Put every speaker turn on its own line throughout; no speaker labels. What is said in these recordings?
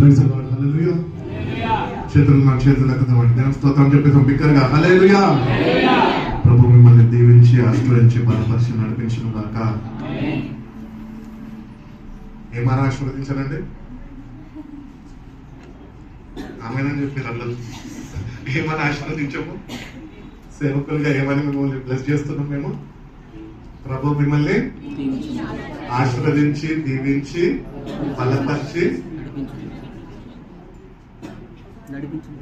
Praise the lord. హల్లెలూయా. చేతులకు దేవుని స్తోత్రం చెప్పేసాం బిగ్గరగా హల్లెలూయా. ప్రభు మిమ్మల్ని దీవించి ఆశీర్వదించి బలపరిచి నడిపించును గాక. ఏమని ఆశీర్వదించాలండి? ఆమెనని చెప్పి అల్లలు ఏమని ఆశీర్వదించాము? సేవకులుగా ఏమని మిమ్మల్ని బ్లెస్ చేస్తున్నాం మేము? ప్రభు మిమ్మల్ని ఆశీర్వదించి దీవించి బలపరిచి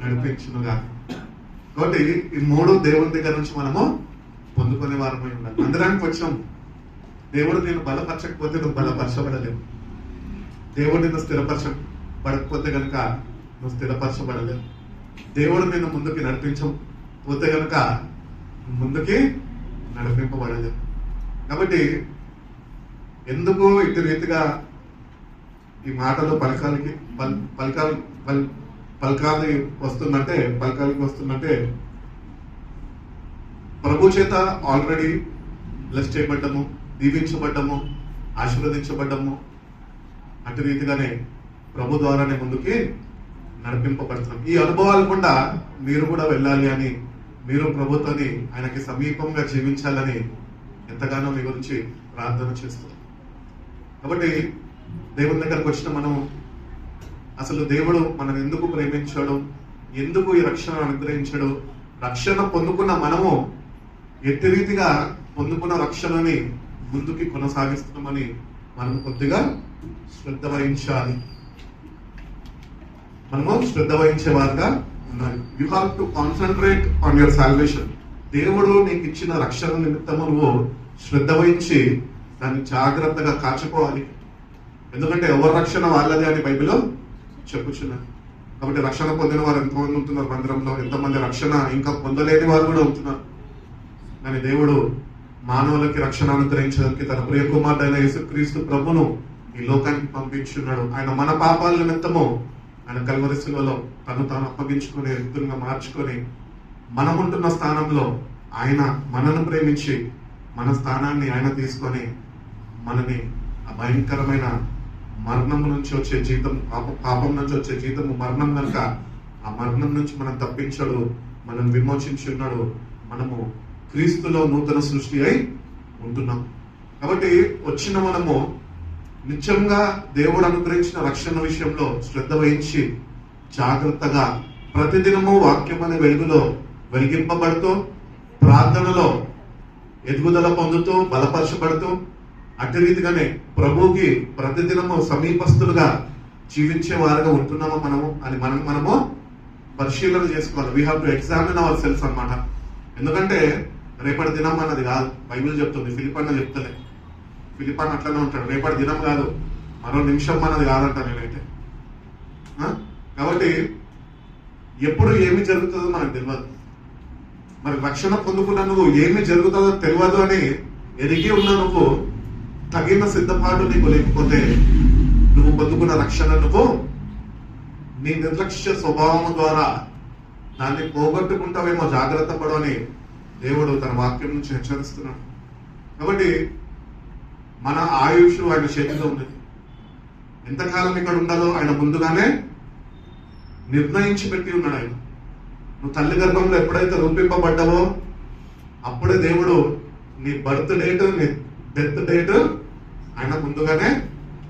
నడిపించునుగా. కాబట్టి ఈ మూడు దేవుని దగ్గర నుంచి మనము పొందుకునే వారమై ఉండాలి. అందరానికి వచ్చాము. దేవుడు నేను బలపరచకపోతే నువ్వు బలపరచబడలేవు. దేవుడు నిన్ను స్థిరపరచబడకపోతే కనుక నువ్వు స్థిరపరచబడలేవు. దేవుడు నిన్ను ముందుకి నడిపించకపోతే కనుక ముందుకి నడిపింపబడలేవు. కాబట్టి ఎందుకు ఇటు రీతిగా ఈ మాటలు పలకాలకి వస్తుందంటే ప్రభు చేత ఆల్రెడీ బ్లెస్ చేయబడ్డము, దీవించబడ్డము, ఆశీర్వదించబడ్డము. అటు రీతిగానే ప్రభు ద్వారానే ముందుకి నడిపింపబడుతున్నాం. ఈ అనుభవాలు కూడా మీరు కూడా వెళ్ళాలి అని, మీరు ప్రభుత్వాన్ని ఆయనకి సమీపంగా జీవించాలని ఎంతగానో మీ గురించి ప్రార్థన చేస్తాం. కాబట్టి దేవుని దగ్గరకు వచ్చిన మనం అసలు దేవుడు మనం ఎందుకు ప్రేమించాడు, ఎందుకు ఈ రక్షణ అనుగ్రహించాడు, రక్షణ పొందుకున్న మనము ఎట్టి రీతిగా పొందుకున్న రక్షణని ముందుకి కొనసాగిస్తున్నామని మనం కొద్దిగా శ్రద్ధ వహించాలి. మనము శ్రద్ధ వహించే వారుగా ఉండాలి. You have to concentrate on your salvation. దేవుడు నీకు ఇచ్చిన రక్షణ నిమిత్తము నువ్వు శ్రద్ధ వహించి దాన్ని జాగ్రత్తగా కాచుకోవాలి. ఎందుకంటే ఎవరి రక్షణ వాళ్ళది అని బైబిల్లో చెప్పుచున్నారు. కాబట్టి రక్షణ పొందిన వారు ఎంతమంది ఉంటున్నారు మందిరంలో, ఎంతమంది రక్షణ ఇంకా పొందలేని వారు కూడా ఉంటున్నారు. కానీ దేవుడు మానవులకి రక్షణ అనుగ్రహించడానికి తన ప్రియ కుమారుడైన యేసుక్రీస్తు ప్రభును ఈ లోకానికి పంపించున్నాడు. ఆయన మన పాపాల నిమిత్తము ఆయన కల్వరి శిలువలో తను తాను అప్పగించుకుని వ్యక్తులుగా మార్చుకొని మనముంటున్న స్థానంలో ఆయన మనను ప్రేమించి మన స్థానాన్ని ఆయన తీసుకొని మనని ఆ భయంకరమైన మరణం నుంచి వచ్చే జీతం, పాపం నుంచి వచ్చే జీతము మరణం కనుక ఆ మరణం నుంచి మనం తప్పించాడు, మనం విమోచించి ఉన్నాడు. మనము క్రీస్తులో నూతన సృష్టి అయి ఉంటున్నాం. కాబట్టి వచ్చిన మనము నిత్యంగా దేవుడు అనుగ్రహించిన రక్షణ విషయంలో శ్రద్ధ వహించి జాగ్రత్తగా ప్రతిదినము వాక్యం అనే వెలుగులో వెలిగింపబడుతూ ప్రార్థనలో ఎదుగుదల పొందుతూ బలపరచబడుతూ అట్టి రీతిగానే ప్రభువుకి ప్రతిదినము సమీపస్తులుగా జీవించే వారుగా ఉంటున్నామో మనము అని మనము పరిశీలన చేసుకోవాలి. We have to examine our self అన్నమాట. ఎందుకంటే రేపటి దినం అన్నది కాదు. బైబిల్ చెప్తుంది, ఫిలిప్పన్న చెప్తలే. ఫిలిప్పన్న అట్లనే ఉంటాడు. రేపటి దినం కాదు, మరో నిమిషం అన్నది కాదంట నేనైతే. కాబట్టి ఎప్పుడు ఏమి జరుగుతుందో మనకు తెలియదు. మరి రక్షణ పొందుకున్న నువ్వు ఏమి జరుగుతుందో తెలియదు అని ఎరిగి ఉన్న నువ్వు తగిన సిద్ధపాటు నీకు లేకపోతే నువ్వు పొందుకున్న రక్షణ నువ్వు నీ నిర్లక్ష్య స్వభావం ద్వారా దాన్ని పోగొట్టుకుంటావేమో, జాగ్రత్త పడవని దేవుడు తన వాక్యం నుంచి హెచ్చరిస్తున్నాడు. కాబట్టి మన ఆయుష్ ఆయన చేతిలో ఉంది. ఎంతకాలం ఇక్కడ ఉండాలో ఆయన ముందుగానే నిర్ణయించి పెట్టి ఉన్నాడు. ఆయన నువ్వు తల్లి గర్భంలో ఎప్పుడైతే రూపింపబడ్డావో అప్పుడే దేవుడు నీ బర్త్ డేట్, నీ డెత్ డేట్ ఆయన ముందుగానే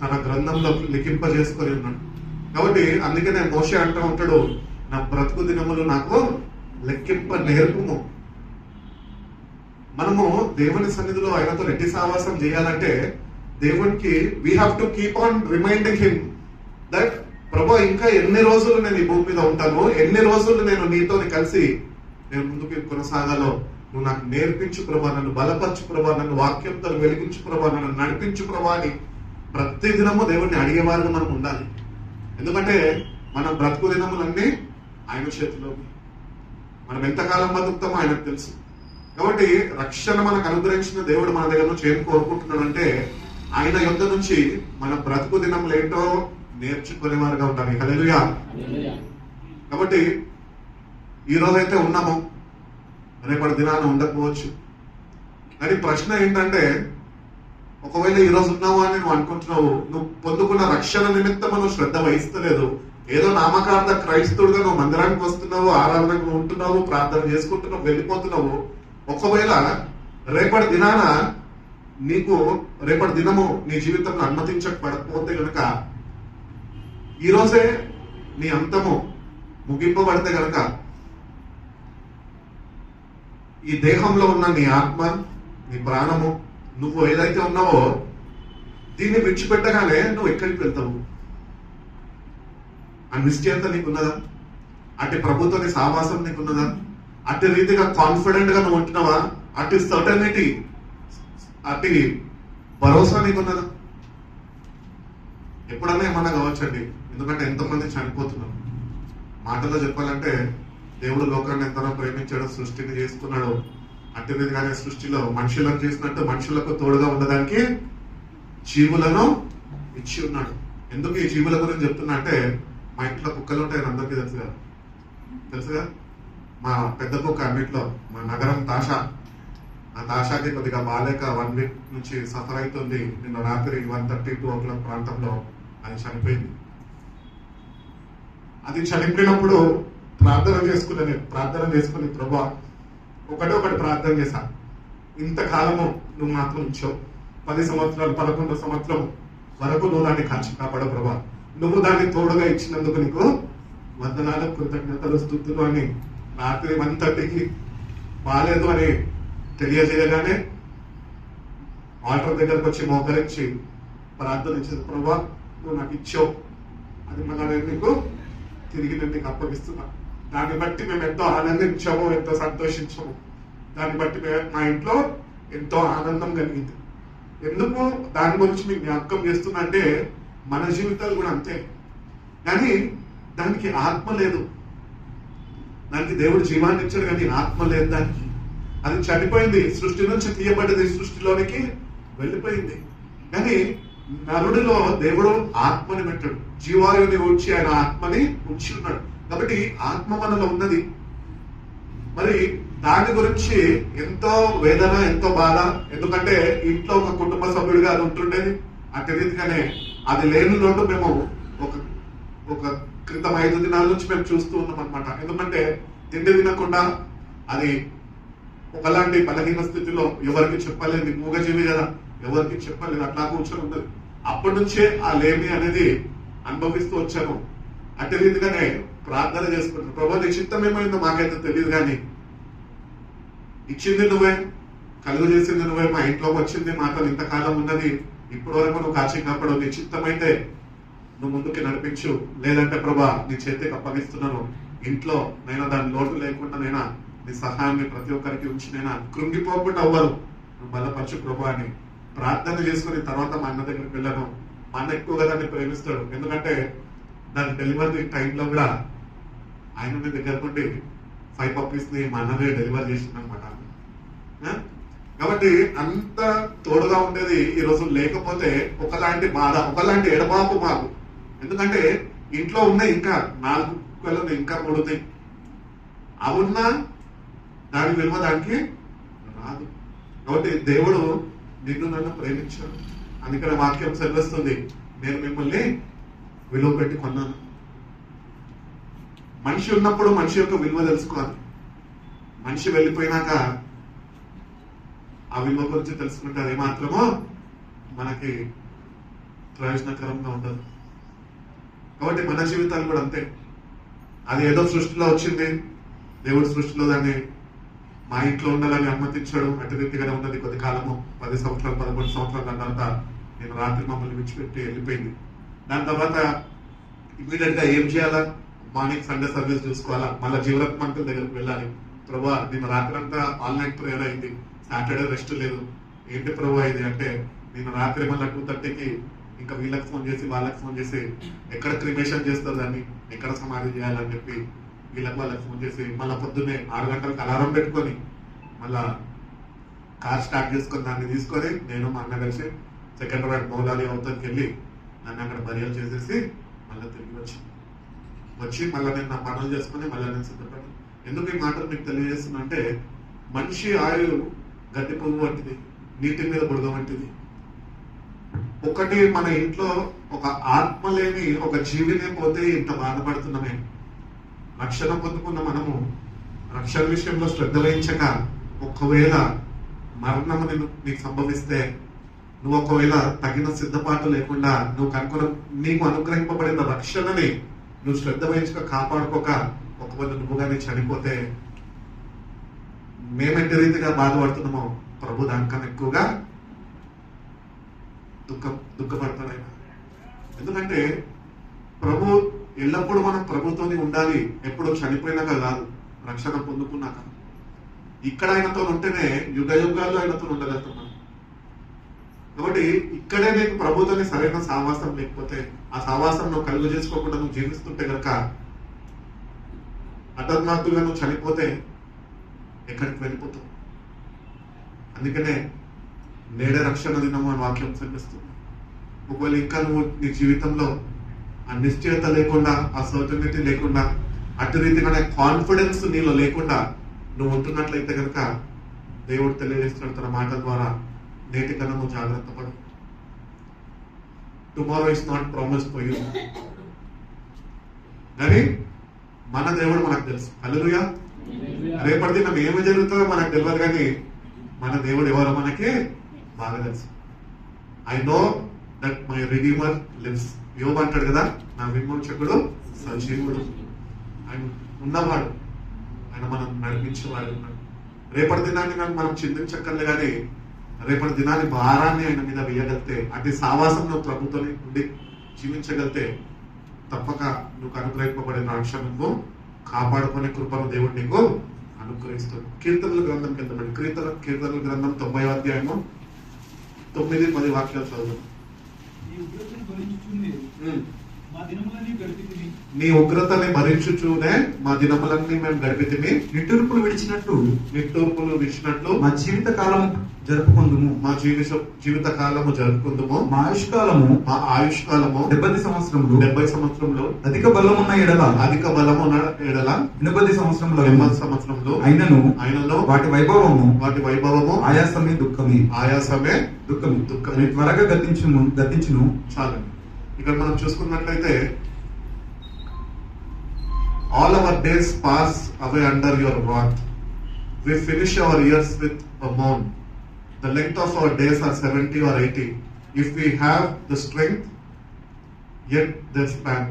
తన గ్రంథంలో లిఖింపజేసుకొని ఉన్నాడు. కాబట్టి అందుకనే మోషే అంటూ ఉంటాడు, నా బ్రతుకు దినములు నాకు లెక్కింప నేర్పుము. మనము దేవుని సన్నిధిలో ఆయనతో రెడ్డి సావాసం చేయాలంటే దేవునికి we have to keep on reminding him that ప్రభు ఇంకా ఎన్ని రోజులు నేను ఈ భూమి మీద ఉంటాను, ఎన్ని రోజులు నేను నీతో కలిసి నేను ముందుకు కొనసాగాలో నువ్వు నాకు నేర్పించు ప్రభా, నన్ను బలపరచు ప్రభా, నన్ను వాక్యంతో వెలిగించు ప్రభా, నన్ను నడిపించు ప్రభా అని ప్రతి దినము దేవుడిని అడిగేవారుగా మనం ఉండాలి. ఎందుకంటే మన బ్రతుకు దినములన్నీ ఆయన చేతిలో, మనం ఎంతకాలం బతుకుతామో ఆయనకు తెలుసు. కాబట్టి రక్షణ మనకు అనుగ్రహించిన దేవుడు మన దగ్గర నుంచి ఏం కోరుకుంటున్నాడంటే ఆయన యొద్ద నుంచి మన బ్రతుకు దినములు ఏంటో నేర్చుకునేవారుగా ఉండాలి. హల్లెలూయా. కాబట్టి ఈ రోజైతే ఉన్నాము, రేపటి దినాన ఉండకపోవచ్చు. కానీ ప్రశ్న ఏంటంటే ఒకవేళ ఈ రోజు ఉన్నావు అని నువ్వు అనుకుంటున్నావు, నువ్వు పొందుకున్న రక్షణ నిమిత్తం నువ్వు శ్రద్ధ వహిస్తలేదు, ఏదో నామకార్థ క్రైస్తవుడుగా నువ్వు మందిరానికి వస్తున్నావు, ఆరాధనకు ఉంటున్నావు, ప్రార్థన చేసుకుంటున్నావు, వెళ్ళిపోతున్నావు. ఒకవేళ రేపటి దినాన నీకు రేపటి దినము నీ జీవితంలో అనుమతించకపోతే గనక ఈరోజే నీ అంతము ముగింపబడితే గనక ఈ దేహంలో ఉన్న నీ ఆత్మ, నీ ప్రాణము, నువ్వు ఏదైతే ఉన్నావో దీన్ని విడిచిపెట్టగానే నువ్వు ఎక్కడికి వెళ్తావు? ఆ నిశ్చయత నీకున్నదా? అటు ప్రభుత్వ నీ సావాసం నీకున్నదా? అటు రీతిగా కాన్ఫిడెంట్ గా నువ్వు ఉంటున్నావా? అటు సర్టనిటీ, అటు భరోసా నీకున్నదా? ఎప్పుడన్నా ఏమన్నా కావచ్చండి, ఎందుకంటే ఎంతమంది చనిపోతున్నారు. మాటలో చెప్పాలంటే దేవుడు లోకాన్ని ఎంతనో ప్రేమించాడు, సృష్టిని చేసుకున్నాడు. అటు రీతిగానే సృష్టిలో మనుషులను చేసినట్టు మనుషులకు తోడుగా ఉండడానికి జీవులను ఇచ్చి ఉన్నాడు. ఎందుకు ఈ జీవుల గురించి చెప్తున్నా అంటే, మా ఇంట్లో కుక్కలు ఉంటాయని అందరికీ తెలుసుగా. మా పెద్ద కుక్క అన్నింటిలో మా నగరం తాషా. ఆ తాషాకి కొద్దిగా బాలేక 1 వీక్ నుంచి సఫర్ అవుతుంది. నిన్న రాత్రి 1:30 2 o'clock ప్రాంతంలో అది చనిపోయింది. అది చనిపోయినప్పుడు ప్రార్థన చేసుకుని ప్రభా ఒకటి ప్రార్థన చేశా, ఇంతకాలము నువ్వు మాత్రం ఇచ్చావు, 10 సంవత్సరాలు 11 సంవత్సరం వరకు నువ్వు దాన్ని కాపాడు ప్రభా, నువ్వు దాన్ని తోడుగా ఇచ్చినందుకు నీకు వందనాలు, కృతజ్ఞతలు, స్తుతులు అని రాత్రి 1:30కి బాలేదు అని తెలియజేయగానే ఆల్టర్ దగ్గరకు వచ్చి మోకరించి ప్రార్థన ఇచ్చేది. ప్రభా నువ్వు నాకు ఇచ్చావు, అది మళ్ళీ నేను నీకు తిరిగి నేను నీకు అప్పగిస్తున్నా. దాన్ని బట్టి మేము ఎంతో ఆనందించాము, ఎంతో సంతోషించాము. దాన్ని బట్టి మా ఇంట్లో ఎంతో ఆనందం కలిగింది. ఎందుకు దాని గురించి మీకు జ్ఞాపకం చేస్తున్నా అంటే, మన జీవితాలు కూడా అంతే. కానీ దానికి ఆత్మ లేదు. దానికి దేవుడు జీవాన్ని ఇచ్చాడు కానీ ఆత్మ లేదు దానికి. అది చనిపోయింది, సృష్టి నుంచి తీయబడ్డది, సృష్టిలోనికి వెళ్ళిపోయింది. కానీ నరుడిలో దేవుడు ఆత్మని పెట్టాడు, జీవాయుని ఉంచి ఆయన ఆత్మని ఉంచి ఉన్నాడు. కాబట్టి ఆత్మ మనలో ఉన్నది. మరి దాని గురించి ఎంతో వేదన, ఎంతో బాధ. ఎందుకంటే ఇంట్లో ఒక కుటుంబ సభ్యుడిగా అది ఉంటుండేది. అటు రీతిగానే అది లేని లోటు మేము ఒక క్రితం 5 దినాల నుంచి మేము చూస్తూ ఉన్నాం అనమాట. ఎందుకంటే తిండి తినకుండా అది ఒకలాంటి బలహీన స్థితిలో, ఎవరికి చెప్పలేదు, మూగజీవి కదా, ఎవరికి చెప్పలేదు, అట్లా కూర్చొని ఉన్నది. అప్పటి నుంచే ఆ లేమి అనేది అనుభవిస్తూ వచ్చాను. అటు రీతిగానే ప్రార్థన చేసుకుంటాను, ప్రభా నీ చిత్తం ఏమైందో మాకైతే తెలియదు, కానీ ఇచ్చింది నువ్వే, కలుగు చేసింది నువ్వే, మా ఇంట్లోకి వచ్చింది, మాతో ఇంతకాలం ఉన్నది, ఇప్పటి వరకు నువ్వు కాపాడు, నీ చిత్తమైతే నువ్వు ముందుకి నడిపించు, లేదంటే ప్రభా నీ చేతికి అప్పగిస్తున్నాను. ఇంట్లో నైనా దాని లోటు లేకుండా నైనా నీ సహాయాన్ని ప్రతి ఒక్కరికి ఉంచి నైనా కృంగిపోకుండా అవ్వరు, నువ్వు బలపరచు ప్రభా అని ప్రార్థన చేసుకుని తర్వాత మా అన్న దగ్గరికి వెళ్ళాను. మా అన్న ఎక్కువగా దాన్ని ప్రేమిస్తాడు. ఎందుకంటే దాని డెలివరీ టైంలో కూడా ఆయన మీ దగ్గరకు ఉండి 5 puppies ని మా అన్ననే డెలివరీ చేసింది అనమాట. కాబట్టి అంత తోడుగా ఉండేది ఈ రోజు లేకపోతే ఒకలాంటి బాధ, ఒకలాంటి ఎడబాపు మాకు. ఎందుకంటే ఇంట్లో ఉన్నాయి ఇంకా 4 కుక్కలు, ఇంకా 3 ఉన్నాయి. అవున్నా దాని విలువ దానికి రాదు. కాబట్టి దేవుడు నిన్ను నన్ను ప్రేమించాడు. అందుకని వాక్యం సెలవిస్తుంది, నేను మిమ్మల్ని విలువ పెట్టి కొన్నాను. మనిషి ఉన్నప్పుడు మనిషి యొక్క విలువ తెలుసుకోవాలి. మనిషి వెళ్ళిపోయినాక ఆ విలువ గురించి తెలుసుకుంటే అది మాత్రమో మనకి ప్రయోజనకరంగా ఉండదు. కాబట్టి మన జీవితాలు కూడా అంతే. అది ఏదో సృష్టిలో వచ్చింది, దేవుడి సృష్టిలో దాన్ని మా ఇంట్లో ఉండాలని అనుమతించాడు. అటు రీతిగానే ఉన్నది. కొద్ది కాలము 10 సంవత్సరాలు 11 సంవత్సరాల తర్వాత నేను రాత్రి మమ్మల్ని విడిచిపెట్టి వెళ్ళిపోయింది. దాని తర్వాత ఇమీడియట్ గా ఏం చేయాలా? మార్నింగ్ సండే సర్వీస్ చూసుకోవాలా, మళ్ళీ జీవరత్మంతుల దగ్గరికి వెళ్ళాలి. ప్రభా నేను రాత్రి అంతా ఆల్ నైట్ ప్రేయర్ అయింది, సాటర్డే రెస్ట్ లేదు, ఏంటి ప్రభా ఇది అంటే, నేను రాత్రి మళ్ళీ 2:30కి ఇంకా వీళ్ళకి ఫోన్ చేసి వాళ్ళకి ఫోన్ చేసి ఎక్కడ క్రిమేషన్ చేస్తారు దాన్ని, ఎక్కడ సమాధి చేయాలని చెప్పి వాళ్ళకి ఫోన్ చేసి మళ్ళీ పొద్దున్నే 6 గంటలకు అలారం పెట్టుకొని మళ్ళా కార్ స్టార్ట్ చేసుకొని దాన్ని తీసుకొని నేను మా అన్న కలిసి సెకండ్రాబాద్ మౌలాలి అవతలకి వెళ్ళి నన్ను అక్కడ బరియలు చేసేసి మళ్ళీ తిరిగి వచ్చి మళ్ళీ నేను నా పనులు చేసుకుని మళ్ళీ నేను సిద్ధపడ్డాను. ఎందుకు ఈ మాటలు మీకు తెలియజేస్తున్నా అంటే, మనిషి ఆయువు గడ్డి పువ్వు వంటిది, నీటి మీద బుడగ వంటిది. ఒకటి మన ఇంట్లో ఒక ఆత్మ లేని ఒక జీవినే పోతే ఇంత బాధపడుతున్నామే. రక్షణ పొందుకున్న మనము రక్షణ విషయంలో శ్రద్ధ వహించక ఒకవేళ మరణము నీకు సంభవిస్తే, నువ్వు ఒకవేళ తగిన సిద్ధపాటు లేకుండా నువ్వు కనుక నీకు అనుగ్రహింపబడిన రక్షణని నువ్వు శ్రద్ధ వహించక కాపాడుకోక ఒకవేళ నువ్వు కానీ చనిపోతే మేమెంత రీతిగా బాధపడుతున్నామో ప్రభు దానికన్నా ఎక్కువగా దుఃఖపడతాడు ఆయన. ఎందుకంటే ప్రభు ఎల్లప్పుడూ మనం ప్రభుతోనే ఉండాలి, ఎప్పుడో చనిపోయినాక కాదు, రక్షణ పొందుకున్నాక. ఇక్కడ ఆయనతో ఉంటేనే యుగ యుగాల్లో ఆయనతో ఉండగలుగుతున్నాం. కాబట్టి ఇక్కడే నీకు ప్రభుతోని సరైన సావాసం లేకపోతే, ఆ సావాసం నువ్వు కలుగు చేసుకోకుండా నువ్వు జీవిస్తుంటే కనుక అకస్మాత్తుగా నువ్వు చనిపోతే ఎక్కడికి వెళ్ళిపోతావు. అందుకనే నేడే రక్షణ దినము అని వాక్యం చదివిస్తుంది. ఒకవేళ ఇంకా నువ్వు నీ జీవితంలో ఆ నిశ్చయత లేకుండా, ఆ సర్టనిటీ లేకుండా, అటు రీతిగానే కాన్ఫిడెన్స్ నీలో లేకుండా నువ్వు ఉంటున్నట్లయితే కనుక దేవుడు తెలియజేస్తున్నాడు తన మాటల ద్వారా, నేటి కన్నా నువ్వు జాగ్రత్త పడు. Tomorrow is not promise for you. కానీ మన దేవుడు మనకు తెలుసు. హల్లెలూయా. రేపటి దినం ఏమి జరుగుతుందో మనకు తెలియదు, కానీ మన దేవుడు ఎవరో మనకి బాగా తెలుసు. I know that my redeemer lives. యోబు అంటాడు కదా, నా విమోచకుడు సజీవుడు, ఆయన ఉన్నవాడు, ఆయన మనం నడిపించేవాడు ఉన్నాడు. రేపటి దినాన్ని మనం చింతించక్కర్లే, కానీ రేపటి దినాన్ని భారాన్ని ఆయన మీద వేయగలిగితే, అటు సావాసం నువ్వు ప్రభుత్వం ఉండి జీవించగలిగితే తప్పక నువ్వు అనుగ్రహింపబడిన రక్షణ నువ్వు కాపాడుకునే కృపను దేవుడు నీకు అనుగ్రహిస్తాడు. కీర్తనల గ్రంథంకి వెళ్తామండి. కీర్తనల గ్రంథం 90వ అధ్యాయము 9-10 వాక్యాలు చదువు. నీ ఉగ్రతని భరించుచూనే మా దినములన్నీ మేము గడిపితిమి.
నిట్టూర్పులు విడిచినట్లు
మా
జీవిత కాలం జరుపుకుందుము.
జీవిత కాలము జరుపుకుందుము.
మా ఆయుష్కాలము
70 సంవత్సరములు.
అధిక బలమున్న ఎడల 80 సంవత్సరములు అయినను వాటి వైభవము ఆయాసమే దుఃఖము త్వరగా గతించును.
చాలండి. ఇక్కడ మనం చూసుకున్నట్లయితే all our days pass away under your wrath. We finish our years with a moan. The length of our days are 70 or 80. If we have the strength, yet they span.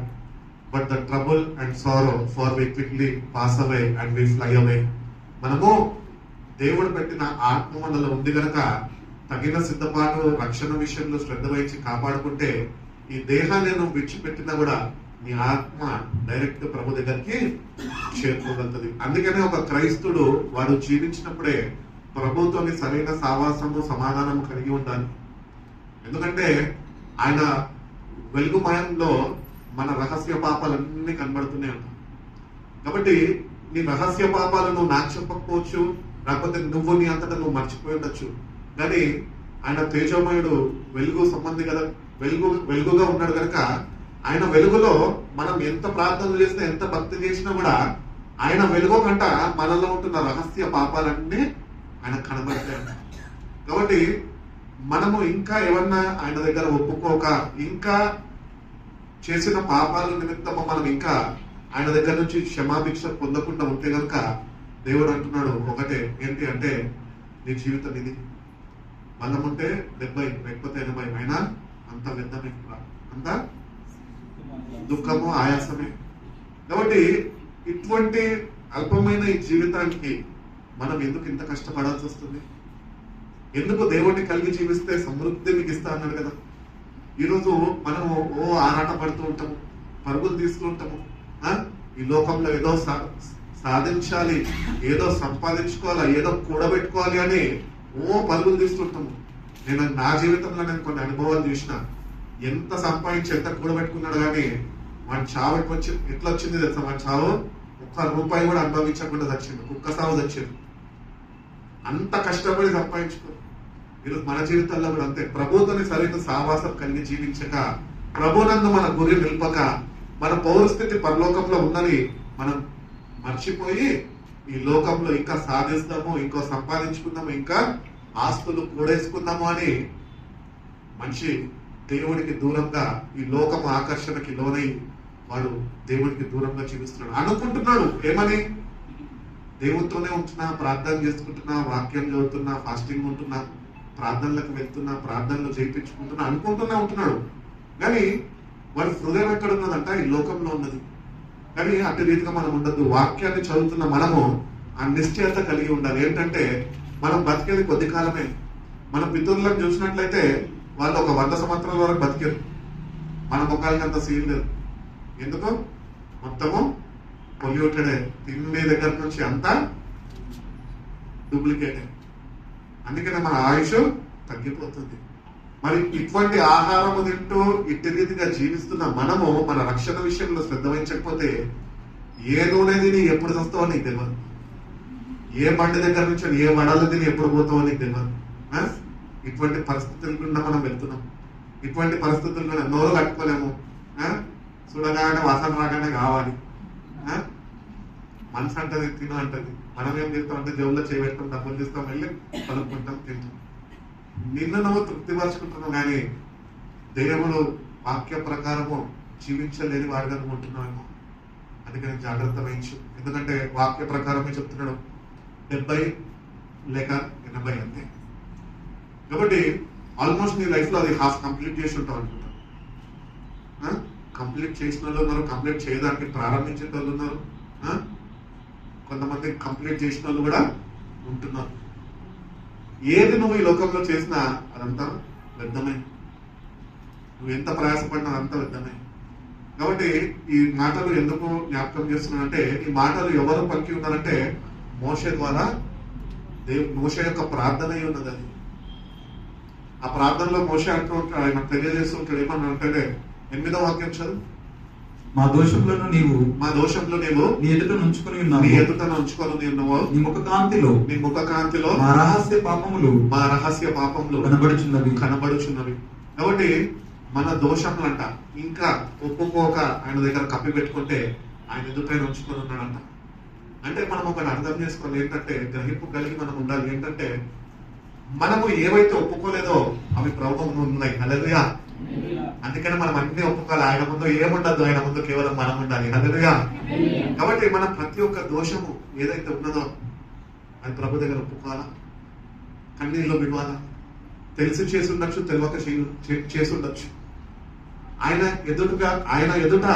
But the trouble and sorrow, for we quickly pass away and we fly away. మనము దేవుడు పెట్టిన ఆత్మ మనలో ఉంది కనుక తగిన సిద్ధపాటు రక్షణ విషయంలో శ్రద్ధ వహించి కాపాడుకుంటే ఈ దేహాన్ని నువ్వు విడిచిపెట్టినా కూడా నీ ఆత్మ డైరెక్ట్ ప్రభు దగ్గరికి చేరుకోగలుగుతుంది. అందుకనే ఒక క్రైస్తుడు వాడు జీవించినప్పుడే ప్రభుతోని సరైన సావాసము సమాధానము కలిగి ఉండాలి. ఎందుకంటే ఆయన వెలుగుమయంలో మన రహస్య పాపాలన్నీ కనబడుతూనే ఉంటాయి. కాబట్టి నీ రహస్య పాపాలు నువ్వు నాకు చెప్పకపోవచ్చు, లేకపోతే నువ్వు నీ అంతటా నువ్వు మర్చిపోయి ఉండొచ్చు, కానీ ఆయన తేజోమయుడు, వెలుగు సంబంధి కదా, వెలుగుగా ఉన్నాడు కనుక ఆయన వెలుగులో మనం ఎంత ప్రార్థన చేసినా ఎంత భక్తి చేసినా కూడా ఆయన వెలుగు కంట మనలో ఉంటున్న రహస్య పాపాలన్నీ ఆయన కనబడతాయి. కాబట్టి మనము ఇంకా ఏమన్నా ఆయన దగ్గర ఒప్పుకోక ఇంకా చేసిన పాపాల నిమిత్తము మనం ఇంకా ఆయన దగ్గర నుంచి క్షమాభిక్ష పొందకుండా ఉంటే కనుక దేవుడు అంటున్నాడు ఒకటే, ఏంటి అంటే నీ జీవితం ఇది, బలం ఉంటే 70 లేకపోతే 80, అయినా అంత వ్యర్థమే, అంత దుఃఖము ఆయాసమే. కాబట్టి ఇటువంటి అల్పమైన ఈ జీవితానికి మనం ఎందుకు ఇంత కష్టపడాల్సి వస్తుంది? ఎందుకు దేవుడిని కలిగి జీవిస్తే సమృద్ధి మీకు ఇస్తా అన్నాడు కదా. ఈరోజు మనము ఆరాట పడుతూ ఉంటాము, పరుగులు తీస్తూ ఉంటాము, ఈ లోకంలో ఏదో సాధించాలి, ఏదో సంపాదించుకోవాలి, ఏదో కూడబెట్టుకోవాలి అని పరుగులు తీస్తుంటాము. నేను నా జీవితంలో నేను కొన్ని అనుభవాలు చూసిన, ఎంత సంపాదించి ఎంత కూడబెట్టుకున్నాడు కానీ వాడి చావు ఎట్లా వచ్చింది తెలుసా? వాడి చావు ₹1 కూడా అనుభవించకుండా చచ్చింది, కుక్క సాగు చచ్చింది. అంత కష్టపడి సంపాదించుకో. ఈరోజు మన జీవితాల్లో కూడా అంతే. ప్రభుత్వాన్ని సరైన సావాసం కలిగి జీవించక, ప్రభునందు మన గురి నిల్పక, మన పౌరస్థితి పరలోకంలో ఉందని మనం మర్చిపోయి ఈ లోకంలో ఇంకా సాధిస్తాము, ఇంకో సంపాదించుకుందాము, ఇంకా ఆస్తులు కూడేసుకుందాము అని మనిషి దేవుడికి దూరంగా ఈ లోకము ఆకర్షణకి లోనై వాడు దేవుడికి దూరంగా జీవిస్తున్నాడు. అనుకుంటున్నాడు ఏమని, దేవుడితోనే ఉంటున్నా, ప్రార్థన చేసుకుంటున్నా, వాక్యం చదువుతున్నా, ఫాస్టింగ్ ఉంటున్నా, ప్రార్థనలకు వెళ్తున్నా, ప్రార్థనలు చేయించుకుంటున్నా అనుకుంటూనే ఉంటున్నాడు. కానీ వాడి హృదయం ఎక్కడ ఉన్నదంట, ఈ లోకంలో ఉన్నది. కానీ అటు రీతిగా మనం ఉండద్దు. వాక్యాన్ని చదువుతున్న మనము ఆ నిశ్చయత కలిగి ఉండాలి. ఏంటంటే మనం బతికేది కొద్ది కాలమే. మన పితరులను చూసినట్లయితే వాళ్ళు ఒక 100 సంవత్సరాల వరకు బతికారు. మన ముఖాలకి అంత సీన్ లేదు. ఎందుకు? మొత్తము పొల్యూటెడే, తిండి దగ్గర నుంచి అంతా డూప్లికేటే. అందుకనే మన ఆయుష్ తగ్గిపోతుంది. మరి ఇటువంటి ఆహారము తింటూ ఇట్టి రీతిగా జీవిస్తున్న మనము మన రక్షణ విషయంలో శ్రద్ధ వహించకపోతే ఏ నూనె తిని ఎప్పుడు వస్తావో నీకు తెలియదు, ఏ బండి దగ్గర నుంచి ఏ వడలు తిని ఎప్పుడు పోతావో నీకు తెలియదు. ఇటువంటి పరిస్థితుల గుండా మనం వెళ్తున్నాం. ఇటువంటి పరిస్థితుల్లో నోరు కట్టుకోలేము. చూడగానే వాసన రాగానే కావాలి. మనసు అంటది, తిన అంటది. మనం ఏం చేస్తాం అంటే జేబులో చేయబెడతాం, డబ్బులు తీస్తాం, వెళ్ళి కలుపుకుంటాం, తింటాం. నిన్ను నువ్వు తృప్తిపరుచుకుంటున్నావు, కానీ దేవుడు వాక్య ప్రకారము జీవించలేని వాడిగా నువ్వు ఉంటున్నావేమో. అందుకని జాగ్రత్త వహించు. ఎందుకంటే వాక్య ప్రకారమే చెప్తున్నాడు, 70 లేక 80 అంతే. కాబట్టి ఆల్మోస్ట్ నీ లైఫ్ లో అది హాఫ్ కంప్లీట్ చేసి ఉంటావు అనుకుంటా. కంప్లీట్ చేసిన వాళ్ళు ఉన్నారు, కంప్లీట్ చేయడానికి ప్రారంభించే వాళ్ళు ఉన్నారు, కొంతమంది కంప్లీట్ చేసిన వాళ్ళు కూడా ఉంటున్నారు. ఏది నువ్వు ఈ లోకంలో చేసినా అదంతా వ్యర్థమే. నువ్వు ఎంత ప్రయాసపడినా అదంతా వ్యర్థమే. కాబట్టి ఈ మాటలు ఎందుకు జ్ఞాపకం చేస్తున్నానంటే, ఈ మాటలు ఎవరు పలికి ఉన్నారంటే మోషే ద్వారా. మోషే యొక్క ప్రార్థన అయి ఉన్నది అది. ఆ ప్రార్థనలో మోషే అంటూ ఉంటాడు, ఆయన తెలియజేస్తూ ఉంటాడు. ఏమన్నా అంటే 8వ వాక్యం చదువు.
మా దోషంలో నీవు
నీ ఎదుట ఉంచుకొని ఉన్నావు, నీ ముఖ కాంతిలో మా రహస్య పాపములు కనబడుచున్నవి. కాబట్టి మన దోషములంట ఇంకా ఒప్పుకోక ఆయన దగ్గర కప్పి పెట్టుకుంటే ఆయన ఎదుటైన ఉంచుకొని ఉన్నాడంట. అంటే మనం ఒకటి అర్థం చేసుకోవాలి, ఏంటంటే గ్రహింపు కలిగి మనం ఉండాలి. ఏంటంటే మనము ఏవైతే ఒప్పుకోలేదో అవి ప్రభువు ముందు ఉన్నాయి. హల్లెలూయా. అందుకని మనం అన్ని ఒప్పుకోవాలి. ఆయన ముందు ఏముండదు, ఆయన ముందు కేవలం మనం ఉండాలి. హల్లెలూయా. కాబట్టి మనం ప్రతి ఒక్క దోషము ఏదైతే ఉన్నదో అది ప్రభు దగ్గర ఒప్పుకోవాలా, కన్నీళ్ళు విడవాలా. తెలిసి చేసి ఉండొచ్చు, తెలియక చేసి ఉండొచ్చు. ఆయన ఎదుట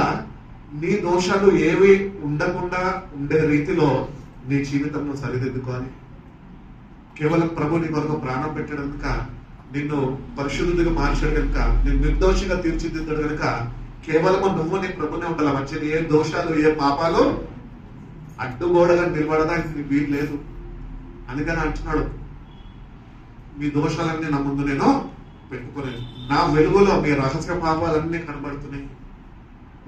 నీ దోషాలు ఏవి ఉండకుండా ఉండే రీతిలో నీ జీవితంలో సరిదిద్దుకోవాలి. కేవలం ప్రభు నీ కొరకు ప్రాణం పెట్టడం కనుక, నిన్ను పరిశుద్ధుడిగా మార్చాడు కనుక, నిన్ను నిర్దోషిగా తీర్చిదిద్దాడు కనుక, కేవలం నువ్వు నీ ప్రభునే ఉండాలి. మంచిది ఏ దోషాలు ఏ పాపాలు అడ్డుగోడగా నిలబడడానికి వీలు లేదు. అందుకని అంటున్నాడు, మీ దోషాలన్నీ నా ముందు నేను పెట్టుకోలేదు, నా వెలుగులో మీ రహస్య పాపాలన్నీ కనబడుతున్నాయి.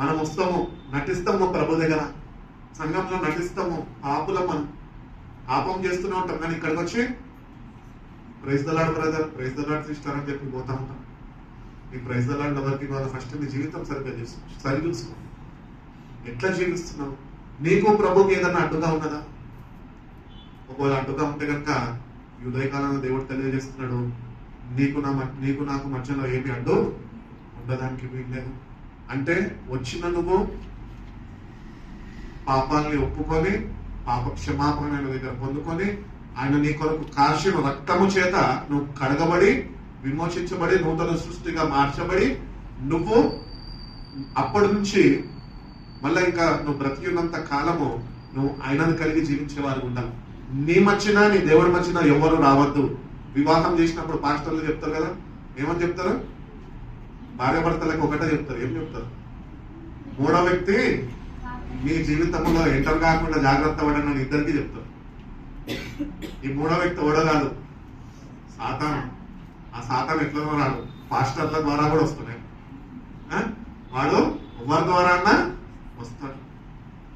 మనం వస్తాము, నటిస్తాము ప్రభు దగ్గర, సంఘంలో నటిస్తాము, పాపులం పాపం చేస్తూనే ఉంటాం. కానీ ఇక్కడికి వచ్చి praise the lord brother, praise the lord sister అని చెప్పి పోతా ఉంటాం. ఈ ప్రైజ్ ద లార్డ్ ఎవరికి వాళ్ళ ఫస్ట్ నీ జీవితం సరి చూసుకో. ఎట్లా జీవిస్తున్నావు? నీకు ప్రభుకి ఏదన్నా అడ్డుగా ఉన్నదా? ఒకవేళ అడ్డుగా ఉంటే కనుక ఈ ఉదయకాలంలో దేవుడు తెలియజేస్తున్నాడు, నీకు నాకు మధ్యలో ఏమి అడ్డు ఉండడానికి వీల్లేదు. అంటే వచ్చిన నువ్వు పాపాలని ఒప్పుకొని పాప క్షమాపణ దగ్గర పొందుకొని ఆయన నీ కొరకు కార్షణ రక్తము చేత నువ్వు కడగబడి విమోచించబడి నూతన సృష్టిగా మార్చబడి నువ్వు అప్పటి నుంచి మళ్ళీ ఇంకా నువ్వు బ్రతికి ఉన్నంత కాలము నువ్వు ఆయనను కలిగి జీవించేవారు ఉండాలి. నీ మధ్యన నీ దేవుడి మధ్యన ఎవరు రావద్దు. వివాహం చేసినప్పుడు పాస్టర్లు చెప్తారు కదా, ఏమని చెప్తారు? భార్య భర్తలకు ఒకటే చెప్తారు. ఏం చెప్తారు? మూడో వ్యక్తి మీ జీవితంలో ఎంటర్ కాకుండా జాగ్రత్త పడని ఇద్దరికి చెప్తారు. ఈ మూడో వ్యక్తి ఓడో కాదు, సాతాను. ఆ సాతాను ఎట్లా రాడు? పాస్టర్ల ద్వారా కూడా వస్తున్నాయి. వాడు ఎవరి ద్వారా అన్నా వస్తాడు.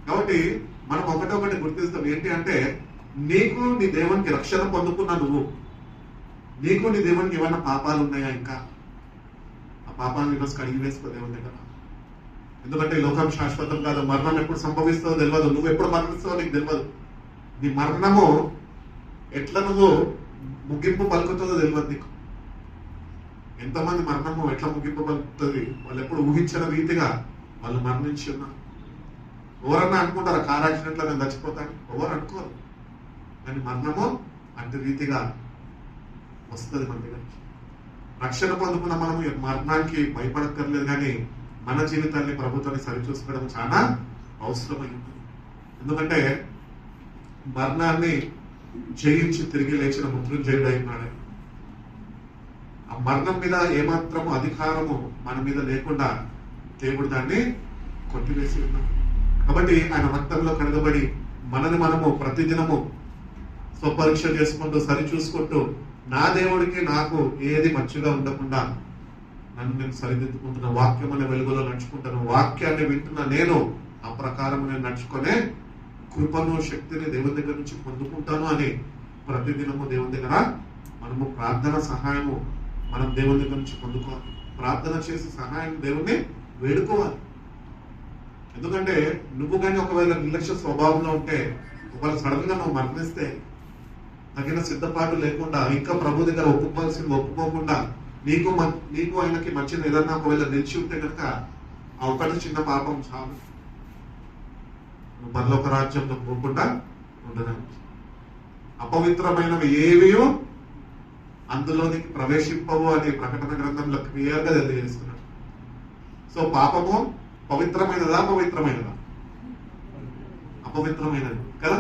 కాబట్టి మనం ఒకటి గుర్తిస్తాం. ఏంటి అంటే, నీకు నీ దేవునికి రక్షణ పొందుకున్నా నువ్వు, నీకు నీ దేవునికి ఏమైనా పాపాలు ఉన్నాయా? ఇంకా ఆ పాపాలను ఈరోజు కడిగి వేసుకో దేవుని దగ్గర. ఎందుకంటే లోకం శాశ్వతం కాదు. మరణం ఎప్పుడు సంభవిస్తుందో తెలియదు. నువ్వు ఎప్పుడు మరణిస్తావో నీకు తెలియదు. నీ మరణము ఎట్లా నువ్వు ముగింపు పలుకుతుందో తెలియదు నీకు. ఎంతమంది మరణము ఎట్లా ముగింపబడుతుంది, వాళ్ళు ఎప్పుడు ఊహించిన రీతిగా వాళ్ళు మరణించి ఉన్నారు. ఎవరన్నా అనుకుంటారా కార్ యాక్సిడెంట్లో నేను చచ్చిపోతాను? ఎవరు అనుకోరు. కానీ మరణము అట్టి రీతిగా వస్తుంది మన దగ్గరికి. రక్షణ పొందుకున్న మనము మరణానికి భయపడక్కర్లేదు, కానీ మన జీవితాన్ని ప్రభుత్వాన్ని సరిచూసుకోవడం చాలా అవసరమై ఉంటుంది. ఎందుకంటే మరణాన్ని జయించి తిరిగి లేచిన మృత్యుంజయుడు అయినాడు. ఆ మరణం మీద ఏమాత్రము అధికారము మన మీద లేకుండా దేవుడు దాన్ని కొట్టివేసి ఉన్నాడు. కాబట్టి ఆయన రక్తంలో కడగబడి మనని మనము ప్రతిదినము స్వపరీక్ష చేసుకుంటూ సరి చూసుకుంటూ నా దేవుడికి నాకు ఏది మంచిగా ఉండకుండా నన్ను నేను సరిదిద్దుకుంటున్న వాక్యం అనే వెలుగులో నడుచుకుంటాను. వాక్యాన్ని వింటున్న నేను ఆ ప్రకారం నేను నడుచుకునే కృపను శక్తిని దేవుని దగ్గర నుంచి పొందుకుంటాను అని ప్రతిదినము దేవుని దగ్గర మనము ప్రార్థన సహాయము మనం దేవుని దగ్గర నుంచి పొందుకోవాలి. ప్రార్థన చేసి సహాయం దేవుణ్ణి వేడుకోవాలి. ఎందుకంటే నువ్వు కానీ ఒకవేళ నిర్లక్ష్య స్వభావంలో ఉంటే, ఒకవేళ సడన్ గా నువ్వు మరణిస్తే తగిన సిద్ధపాటు లేకుండా ఇంకా ప్రభు దగ్గర ఒప్పుకోవాల్సింది ఒప్పుకోకుండా నీకు ఆయనకి మంచిది ఏదన్నా ఒకవేళ నిలిచి ఉంటే కనుక ఆ ఒకటి చిన్న పాపం చాలు, నువ్వు పరలోక రాజ్యంలో పోకుండా ఉండడానికి. అపవిత్రమైనవి ఏవి అందులోనికి ప్రవేశింపవు అని ప్రకటన గ్రంథంలో క్లియర్ గా తెలియజేస్తున్నాడు. సో పాపము పవిత్రమైనదా అపవిత్రమైనదా? అపవిత్రమైనది కదా.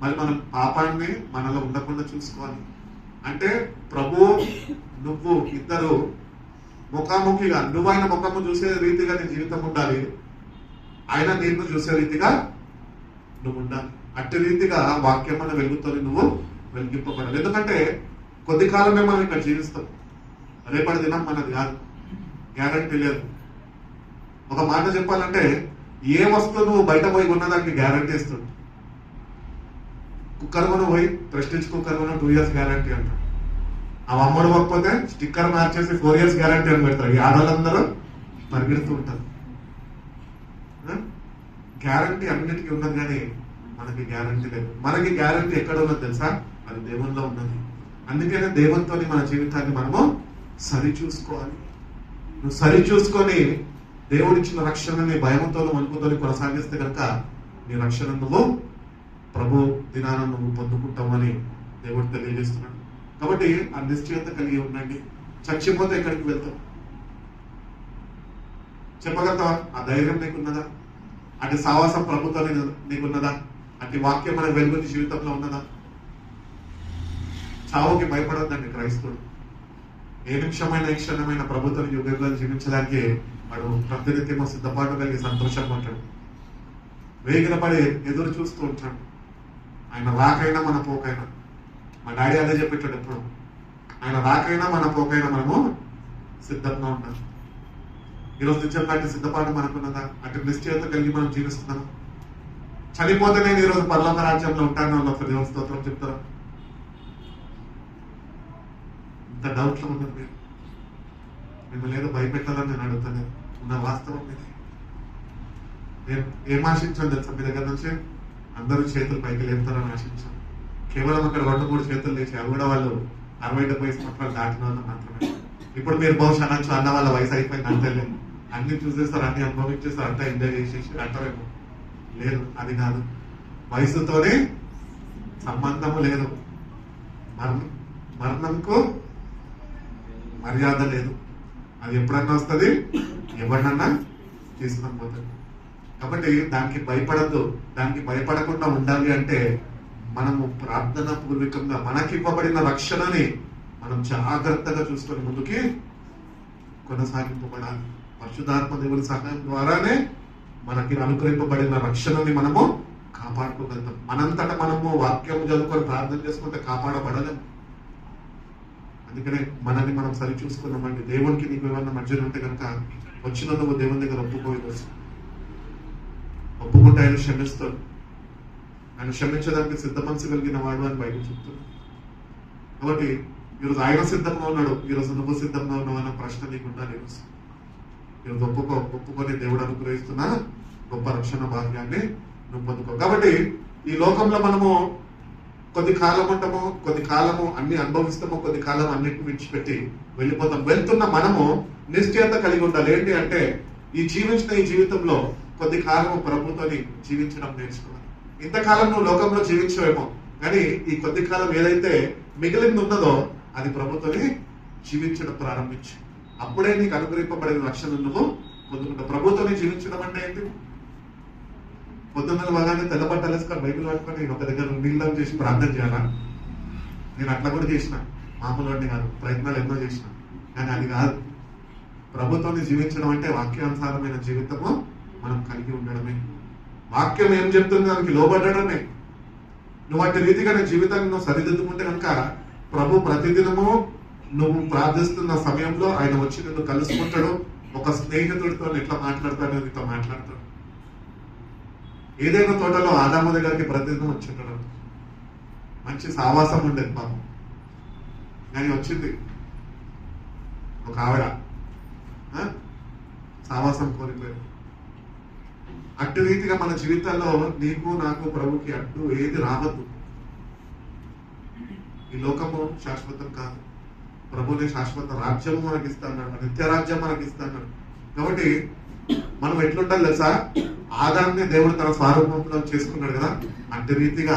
మరి మనం పాపాన్ని మనలో ఉండకుండా చూసుకోవాలి. అంటే ప్రభు నువ్వు ఇద్దరు ముఖాముఖిగా, నువ్వు ఆయన ముఖము చూసే రీతిగా నీ జీవితం ఉండాలి, ఆయన నిన్ను చూసే రీతిగా నువ్వు ఉండాలి. అట్టి రీతిగా వాక్యం అనే వెలుగుతో నువ్వు వెలిగింపబడాలి. ఎందుకంటే కొద్ది కాలమే మనం ఇక్కడ జీవిస్తాం, రేపటి దినం మనది కాదు, గ్యారంటీ లేదు. ఒక మాట చెప్పాలంటే ఏ వస్తువు నువ్వు బయట పోయి ఉన్నదానికి గ్యారంటీ ఇస్తుంది. కుక్కర్ కొని పోయి ప్రెస్టీజ్ కుక్కర్ కొని 2 years గ్యారంటీ అంటారు. ఆ అమ్మడు పోకపోతే స్టిక్కర్ మార్చేసి 4 years గ్యారంటీ అని పెడతారు. ఈ ఆడవాళ్ళందరూ పరిగెడుతూ ఉంటారు. గ్యారంటీ అన్నిటికీ ఉన్నది, కానీ మనకి గ్యారంటీ లేదు. మనకి గ్యారంటీ ఎక్కడ ఉన్నది తెలుసా? అది దేవునిలో ఉన్నది. అందుకనే దేవునితో మన జీవితాన్ని మనము సరి చూసుకోవాలి. నువ్వు సరి చూసుకొని దేవుడిచ్చిన రక్షణని భయంతో వణుకుతో కొనసాగిస్తే కనుక నీ రక్షణ నువ్వు ప్రభు దినాన నువ్వు పొందుకుంటామని దేవుడు తెలియజేస్తున్నాడు. కాబట్టి ఆ నిశ్చయత కలిగి ఉండండి. చచ్చిపోతే ఎక్కడికి వెళ్తావు చెప్పగలుగుతావా? ఆ ధైర్యం నీకున్నదా? అటు సావాసం ప్రభుత్వం నీకున్నదా? అటు వాక్యం మన వెలుగు జీవితంలో ఉన్నదా? చావుకి భయపడద్దండి క్రైస్తవుడు. ఏ నిమిషమైన ఏ క్షణమైన ప్రభుత్వం యుగంగా జీవించడానికి వాడు ప్రతినిత్యమో సిద్ధపాటు కలిగి సంతోషంగా ఉంటాడు. వేగిన పడి ఎదురు చూస్తూ ఉంటాడు. ఆయన రాకైనా మన పోకైనా, మా డాడీ అదే చెప్పేటాడు ఎప్పుడు, ఆయన రాకైనా మన పోకైనా మనము సిద్ధంగా ఉంటాం. ఈరోజు నిత్యం లాంటి సిద్ధపాటు మనకున్నదా? అటు నిశ్చయత కలిగి మనం జీవిస్తున్నాం. చనిపోతే నేను ఈరోజు పరలోక రాజ్యంలో ఉంటాను అని ఒక దేవుని స్తోత్రం చెప్తారా? ఇంత డౌట్లో ఉన్నది మీరు. మిమ్మల్ని ఏదో భయపెట్టాలని నేను అడుగుతాను. ఉన్న వాస్తవం ఇది. నేను ఏం ఆశించాను తెలుసా? మీ దగ్గర నుంచి అందరూ చేతులు పైకి లేపుతారని ఆశించాను. కేవలం అక్కడ 2-3 చేతులు లేచి, అవి కూడా వాళ్ళు 60-70 సంవత్సరాలు దాటిన వాళ్ళు మాత్రమే. ఇప్పుడు మీరు బహుశా అనొచ్చు, అన్న వాళ్ళ వయసు అయిపోయింది అంతేలేదు, అన్ని చూసేస్తారు, అన్ని అనుభవించేస్తారు, అంతా ఎంజాయ్ చేసేసి అంటారేమో. లేదు, అది కాదు. వయసుతోనే సంబంధము లేదు. మరణంకు మర్యాద లేదు. అది ఎప్పుడన్నా వస్తుంది, ఎవరినన్నా తీసుకొని పోతుంది. కాబట్టి దానికి భయపడద్దు. దానికి భయపడకుండా ఉండాలి అంటే మనము ప్రార్థన పూర్వకంగా మనకి ఇవ్వబడిన రక్షణని మనం జాగ్రత్తగా చూసుకొని ముందుకి కొనసాగింపబడాలి. పరిశుద్ధాత్మ దేవుని సహాయం ద్వారానే మనకి అనుగ్రహింపబడిన రక్షణని మనము కాపాడుకోగలుగుతాం. మనంతటా మనము వాక్యం చదువుకొని ప్రార్థన చేసుకుంటే కాపాడబడలేము. అందుకనే మనల్ని మనం సరి చూసుకున్నామండి. దేవునికి నీకు ఏమన్నా మధ్యలో ఉంటే కనుక వచ్చిన నువ్వు దేవుని దగ్గర ఒప్పుకోవచ్చు. ఒప్పుకుంటే ఆయన క్షమిస్తాడు. ఆయన క్షమించడానికి సిద్ధ మనసు కలిగిన వాడు అని బయట చెప్తాడు. కాబట్టి ఈరోజు ఆయన సిద్ధంగా ఉన్నాడు, ఈరోజు నువ్వు సిద్ధంగా ఉన్నావు అన్న ప్రశ్న నీకు ఉండాలి. ఈరోజు ఒప్పుకొని దేవుడు అనుగ్రహిస్తున్న గొప్ప రక్షణ భాగ్యాన్ని నువ్వు పొందుకో. కాబట్టి ఈ లోకంలో మనము కొద్ది కాలం ఉంటాము, కొద్ది కాలము అన్ని అనుభవిస్తాము, కొద్ది కాలం అన్నిటిని విడిచిపెట్టి వెళ్ళిపోతాం. వెళ్తున్న మనము నిశ్చయత కలిగి ఉండాలి. ఏంటి అంటే ఈ జీవితంలో కొద్ది కాలము ప్రభుత్వాన్ని జీవించడం నేర్చుకోవాలి. ఇంతకాలం నువ్వు లోకంలో జీవించవేమో, కానీ ఈ కొద్ది కాలం ఏదైతే మిగిలింది ఉన్నదో అది ప్రభుత్వాన్ని జీవించడం ప్రారంభించు. అప్పుడే నీకు అనుగ్రహింపబడిన రక్షణ నువ్వు పొందుకుంటావు. ప్రభుత్వాన్ని జీవించడం అంటే ఏంటి? పొద్దున్న బాగానే తెల్లబట్టలు వేసుకొని బైబిల్ పట్టుకొని నేను ఒక దగ్గర నీళ్ళం చేసి ప్రార్థన చేయాలా? నేను అట్లా కూడా చేసిన, మామూలు అంటే కాదు, ప్రయత్నాలు ఎన్నో చేసిన, కానీ అది కాదు. ప్రభుత్వాన్ని జీవించడం అంటే వాక్యానుసారమైన జీవితము మనం కలిగి ఉండడమే. వాక్యం ఏం చెప్తుంది దానికి లోబడడమే. నువ్వు అట్టి రీతిగా నీ జీవితాన్ని నువ్వు సరిదిద్దుకుంటే కనుక ప్రభు ప్రతిదినము నువ్వు ప్రార్థిస్తున్న సమయంలో ఆయన వచ్చి నిన్ను కలుసుకుంటాడు. ఒక స్నేహితుడితో ఎట్లా మాట్లాడతాడు, నీతో మాట్లాడతాడు. ఏదైనా తోటలో ఆదాము దగ్గరికి ప్రతిదినం వచ్చింటాడు. మంచి సావాసం ఉండేది పాపం, కానీ వచ్చింది ఒక ఆవిడ సావాసం కోల్పోయాడు. అట్టి రీతిగా మన జీవితాల్లో నీకు నాకు ప్రభుకి అడ్డు ఏది రావద్దు. ఈ లోకము శాశ్వతం కాదు, ప్రభుని శాశ్వత రాజ్యము మనకి ఇస్తాడు, నిత్య రాజ్యం మనకి ఇస్తాడు. కాబట్టి మనం ఎట్లుంటాలి తెలుసా? ఆదాముని దేవుడు తన స్వరూపంలో చేసుకున్నాడు కదా, అట్టి రీతిగా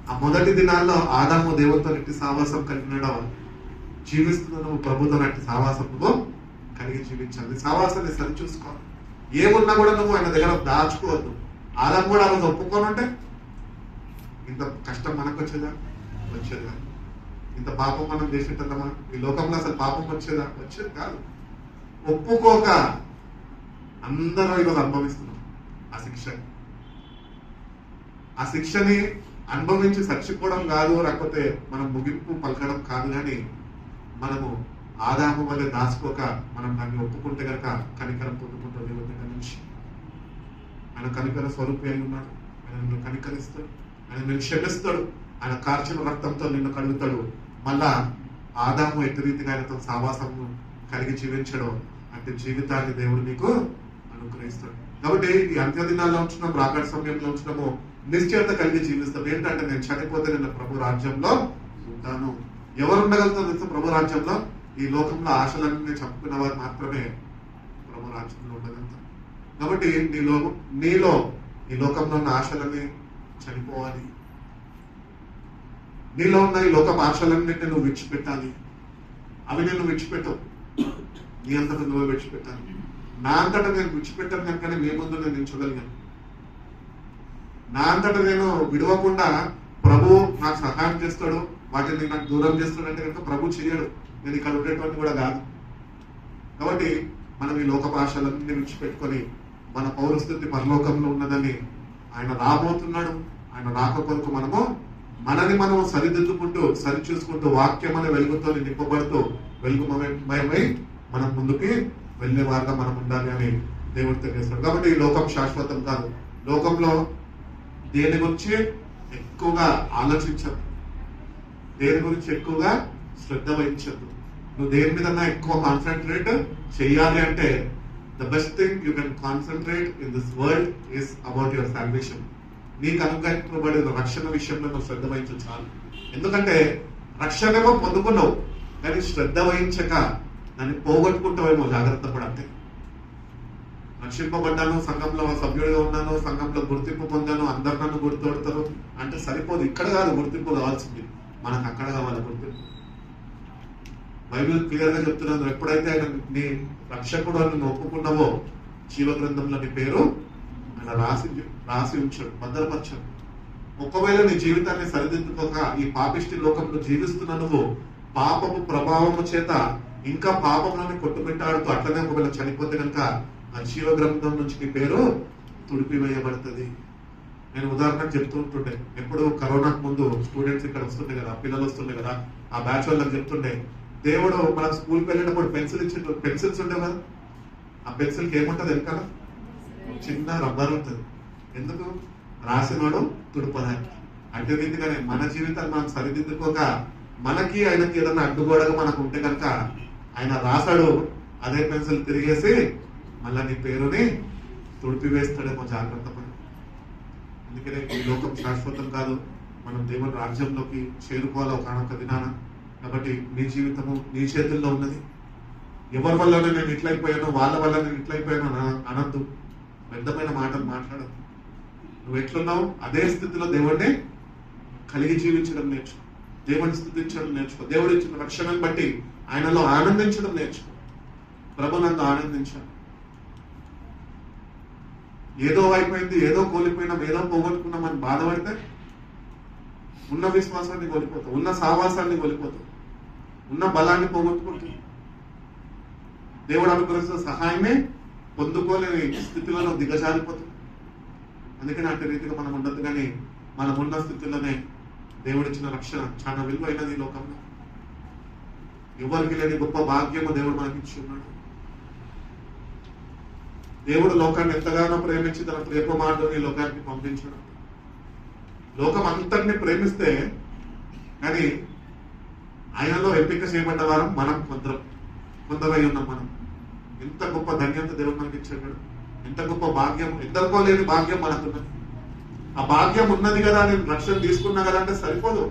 ఆ మొదటి దినాల్లో ఆదాము దేవుడితో ఎట్టి సావాసం కలిగినాడో జీవిస్తున్న నువ్వు ప్రభుత్వం అట్టి సావాసము కలిగి జీవించాలి. సావాసాన్ని సరి చూసుకోవాలి. ఏమున్నా కూడా నువ్వు ఆయన దగ్గర దాచుకోవద్దు. ఆదాము కూడా ఆ రోజు ఒప్పుకొని ఉంటే ఇంత కష్టం మనకు వచ్చేదా? వచ్చేదా? ఇంత పాపం మనం చేసేటమ్మా? ఈ లోకంలో అసలు పాపం వచ్చేదా? వచ్చేది కాదు. ఒప్పుకోక అందరూ ఈరోజు అనుభవిస్తున్నాం ఆ శిక్ష. ఆ శిక్షని అనుభవించి చచ్చిపోవడం కాదు, లేకపోతే మనం ముగింపు పలకడం కాదు, కానీ మనము ఆదాము వల్లే దాచుకోక మనం దాన్ని ఒప్పుకుంటే కనుక కనికరం పొందుకుంటాం దేవుడి దగ్గర నుంచి. ఆయన కనికర స్వరూపి అయి ఉన్నాడు. ఆయన నిన్ను కనికరిస్తాడు, ఆయన నిన్ను క్షమిస్తాడు, ఆయన కార్చిన రక్తంతో నిన్ను కడుగుతాడు. మళ్ళా ఆదాము ఎట్టి రీతిగా ఆయనతో సావాసము కలిగి జీవించడం అంటే జీవితాన్ని దేవుడు నీకు అనుగ్రహిస్తాడు. కాబట్టి ఈ అంత్య దినాల్లో ఉంటున్నాం, రాకడ సమయంలో ఉంటున్నాము, నిశ్చయత కలిగి జీవిస్తాం. ఏంటంటే నేను చనిపోతే నేను ప్రభు రాజ్యంలో ఉంటాను. ఎవరు ఉండగలుగుతారు తెలుసా ప్రభు రాజ్యంలో? ఈ లోకంలో ఆశలన్నీ చంపుకున్న వారు మాత్రమే ప్రభు రాజ్యంలో ఉండగలుగుతారు. కాబట్టి నీలో ఈ లోకంలో ఉన్న ఆశలన్నీ చనిపోవాలి. నీలో ఉన్న ఈ లోకం ఆశలన్నింటినీ నువ్వు విడిచిపెట్టాలి. అవి నేను విడిచిపెట్టవు, నీ అంతటా నువ్వే విడిచిపెట్టాలి. నా అంతటా నేను విడిచిపెట్టాను కనుకనే మీ ముందు నేను నిల్చోగలిగాను. నా అంతటా నేను విడవకుండా ప్రభు నాకు సహాయం చేస్తాడు, వాటిని నాకు దూరం చేస్తాడు అంటే కనుక ప్రభు చేయడు. నేను ఇక్కడ ఉండేటువంటి కూడా కాదు. కాబట్టి మనం ఈ లోక భాషలన్నీ విడిచిపెట్టుకొని మన పౌరస్థితి పరలోకంలో ఉన్నదని ఆయన రాబోతున్నాడు. ఆయన రాక కొరకు మనని మనం సరిదిద్దుకుంటూ సరి చూసుకుంటూ వాక్యం అనే వెలుగుతో నింపబడుతూ వెలుగుమయమై మనం ముందుకి వెళ్ళే వారుగా మనం ఉండాలి అని దేవుడు తెలియజేస్తాడు. కాబట్టి ఈ లోకం శాశ్వతం కాదు. లోకంలో దేని గురించి ఎక్కువగా ఆలోచించదు, దేని గురించి ఎక్కువగా శ్రద్ధ వహించద్దు. నువ్వు దేని మీద ఎక్కువ కాన్సన్ట్రేట్ చేయాలి అంటే the best thing you can concentrate in this world is about your salvation. నీకు అనుగ్రహింపబడిన రక్షణ విషయంలో నువ్వు శ్రద్ధ వహించు చాలు. ఎందుకంటే రక్షణేమో పొందుకున్నావు, కానీ శ్రద్ధ వహించక దాన్ని పోగొట్టుకుంటావేమో, జాగ్రత్త పడంతే. రక్షింపబడ్డాను, సంఘంలో సభ్యుడిగా ఉన్నాను, సంఘంలో గుర్తింపు పొందాను, అందరు నన్ను గుర్తుపడతారు అంటే సరిపోదు. ఇక్కడ కాదు గుర్తింపు కావాల్సింది, మనకు అక్కడ కావాలి గుర్తింపు. బైబిల్ క్లియర్ గా చెప్తున్నాను, ఎప్పుడైతే ఆయన నీ రక్షకుడు అని నువ్వు ఒప్పుకున్నావో జీవ గ్రంథంలో నీ పేరు ఆయన రాసి ఉంచాడు, భద్రపరచాడు. ఒకవేళ నీ జీవితాన్ని సరిదిద్దుకోక ఈ పాపిష్టి లోకంలో జీవిస్తున్న నువ్వు పాపపు ప్రభావము చేత ఇంకా పాపంలోని కొట్టుమిట్టాడుతూ అట్లనే ఒకవేళ చనిపోతే కనుక ఆ జీవ గ్రంథం నుంచి నీ పేరు తుడిపివేయబడుతుంది. నేను ఉదాహరణకు చెప్తూ ఉంటుండే, ఎప్పుడు కరోనాకు ముందు స్టూడెంట్స్ ఇక్కడ వస్తుండే కదా, పిల్లలు వస్తుండే కదా, ఆ బ్యాచ్ వాళ్ళకి చెప్తుండే, దేవుడు మన స్కూల్కి వెళ్ళేటప్పుడు పెన్సిల్స్ ఉండే కదా, ఆ పెన్సిల్కి ఏముంటుంది వెనకాల చిన్న రబ్బర్ ఉంటుంది. ఎందుకు? రాసినోడు తుడుపడానికి. అదే రీతిగానే మన జీవితాన్ని మనం సరిదిద్దుకోక మనకి ఆయనకి ఏదైనా అడ్డుగోడగా మనకు ఉంటే కనుక ఆయన రాశాడు, అదే పెన్సిల్ తిరిగేసి మళ్ళా నీ పేరుని తుడిపివేస్తాడేమో, జాగ్రత్త పడి. అందుకనే ఈ లోకం శాశ్వతం కాదు, మనం దేవుని రాజ్యంలోకి చేరుకోవాలి ఒకనొక దినాన. కాబట్టి నీ జీవితము నీ చేతుల్లో ఉన్నది. ఎవరి వల్ల నేను ఇట్లయిపోయానో, వాళ్ళ వల్ల నేను ఇట్లయిపోయానో అనద్దు. వ్యర్థమైన మాటలు మాట్లాడద్దు. నువ్వు ఎట్లున్నావు అదే స్థితిలో దేవుడిని కలిగి జీవించడం నేర్చుకో. దేవుడిని స్తుతించడం నేర్చుకో. దేవుడు ఇచ్చిన రక్షణను బట్టి ఆయనలో ఆనందించడం నేర్చుకో. ప్రభు నందు ఆనందించాలి. ఏదో అయిపోయింది, ఏదో కోల్పోయినాం, ఏదో పోగొట్టుకున్నాం అని బాధపడితే ఉన్న విశ్వాసాన్ని కోల్పోతాం, ఉన్న సావాసాన్ని కోల్పోతాం, ఉన్న బలాన్ని పోగొట్టుకుంటాం. దేవుడు అనుగ్రహిస్తున్న సహాయమే పొందుకోలేని స్థితిలో దిగజారిపోతాం. అందుకని అట్టి రీతిగా మనం ఉండదు. కానీ మనం ఉన్న స్థితిలోనే దేవుడిచ్చిన రక్షణ చాలా విలువైనది. ఈ లోకంలో ఎవరికి లేని గొప్ప భాగ్యము దేవుడు మనకి ఇచ్చి ఉన్నాడు. దేవుడు లోకాన్ని ఎంతగానో ప్రేమించి తన ప్రేమ మాటని లోకానికి పంపించడం. లోకం అంతటిని ప్రేమిస్తే కానీ ఆయనలో ఎంపిక చేయబడ్డ వారం మనం కొందరై ఉన్నాం. మనం ఎంత గొప్ప ధన్యత దేవుడు మనకి ఇచ్చాడు. ఎంత గొప్ప భాగ్యం, ఎందరికో లేని భాగ్యం మనకున్నది. ఆ భాగ్యం ఉన్నది కదా, నేను రక్షణ తీసుకున్నా కదా అంటే సరిపోదు.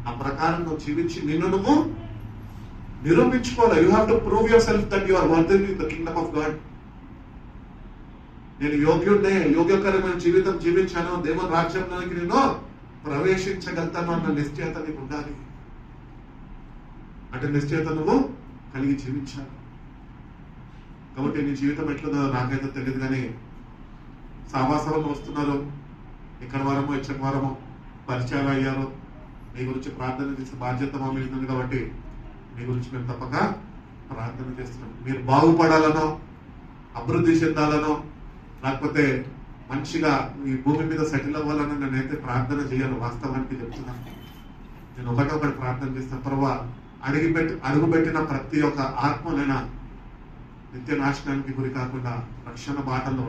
ఆ ప్రకారం నువ్వు జీవించి నిన్ను నువ్వు నిరూపించుకోవాలి. You have to prove yourself that you are worthy in the kingdom of God. నేను యోగ్యుడినే, యోగ్యకరమైన జీవితం జీవించాను, దేవుని రాజ్యంలోకి నేను ప్రవేశించగలుగుతాను అన్న నిశ్చయత నీకు ఉండాలి. అంటే నిశ్చయత నువ్వు కలిగి జీవించాలి. కాబట్టి నీ జీవితం ఎట్లుందో నాకైతే తెలియదు. కానీ సావాసంలో వస్తున్నారు, ఇక్కడ వారమో ఇచ్చక వారమో పరిచయాలు అయ్యారు. మీ గురించి ప్రార్థన చేసే బాధ్యత మా మీద ఉంది. కాబట్టి మీ గురించి మేము తప్పక ప్రార్థన చేస్తున్నాం. మీరు బాగుపడాలనో, అభివృద్ధి చెందాలనో, లేకపోతే మంచిగా ఈ భూమి మీద సెటిల్ అవ్వాలని నేనైతే ప్రార్థన చేయను. వాస్తవానికి చెప్తున్నాను. నేను ఒకటి ప్రార్థన చేస్తాను. ప్రభా, అడుగుపెట్టిన ప్రతి ఒక్క ఆత్మనైనా నిత్య నాశనానికి గురి కాకుండా రక్షణ బాటలో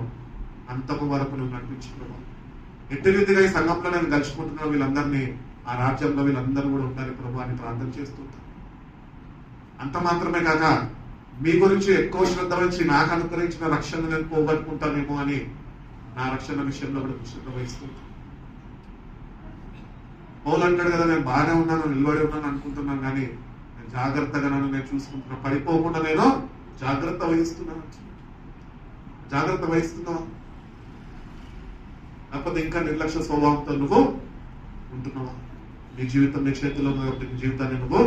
అంతము వరకు నువ్వు నడిపించుకున్నావు. ఎట్టి రీతిగా ఈ సంఘంలో నేను గలుచుకుంటున్నాను, వీళ్ళందరినీ ఆ రాజ్యంలో వీళ్ళందరూ కూడా ఉండాలి ప్రభు అని ప్రార్థన చేస్తుంటాను. అంత మాత్రమే కాక మీ గురించి ఎక్కువ శ్రద్ధ వహించి నాకు అనుగ్రహించిన రక్షణ నేను పోగొట్టుకుంటానేమో అని నా రక్షణ విషయంలో కూడా శ్రద్ధ వహిస్తుంటాను. పౌలు అంటాడు కదా, నేను బాగానే ఉన్నాను, నిలబడి ఉన్నాను అనుకుంటున్నాను, కానీ నేను జాగ్రత్తగా నేను చూసుకుంటున్నా, పడిపోకుండా నేను జాగ్రత్త వహిస్తున్నాను. జాగ్రత్త వహిస్తున్నావా? లేకపోతే ఇంకా నిర్లక్ష్య స్వభావంతో నువ్వు ఉంటున్నావా? నీ జీవితం నీ చేతిలో ఉంది కాబట్టి నీ జీవితాన్ని నువ్వు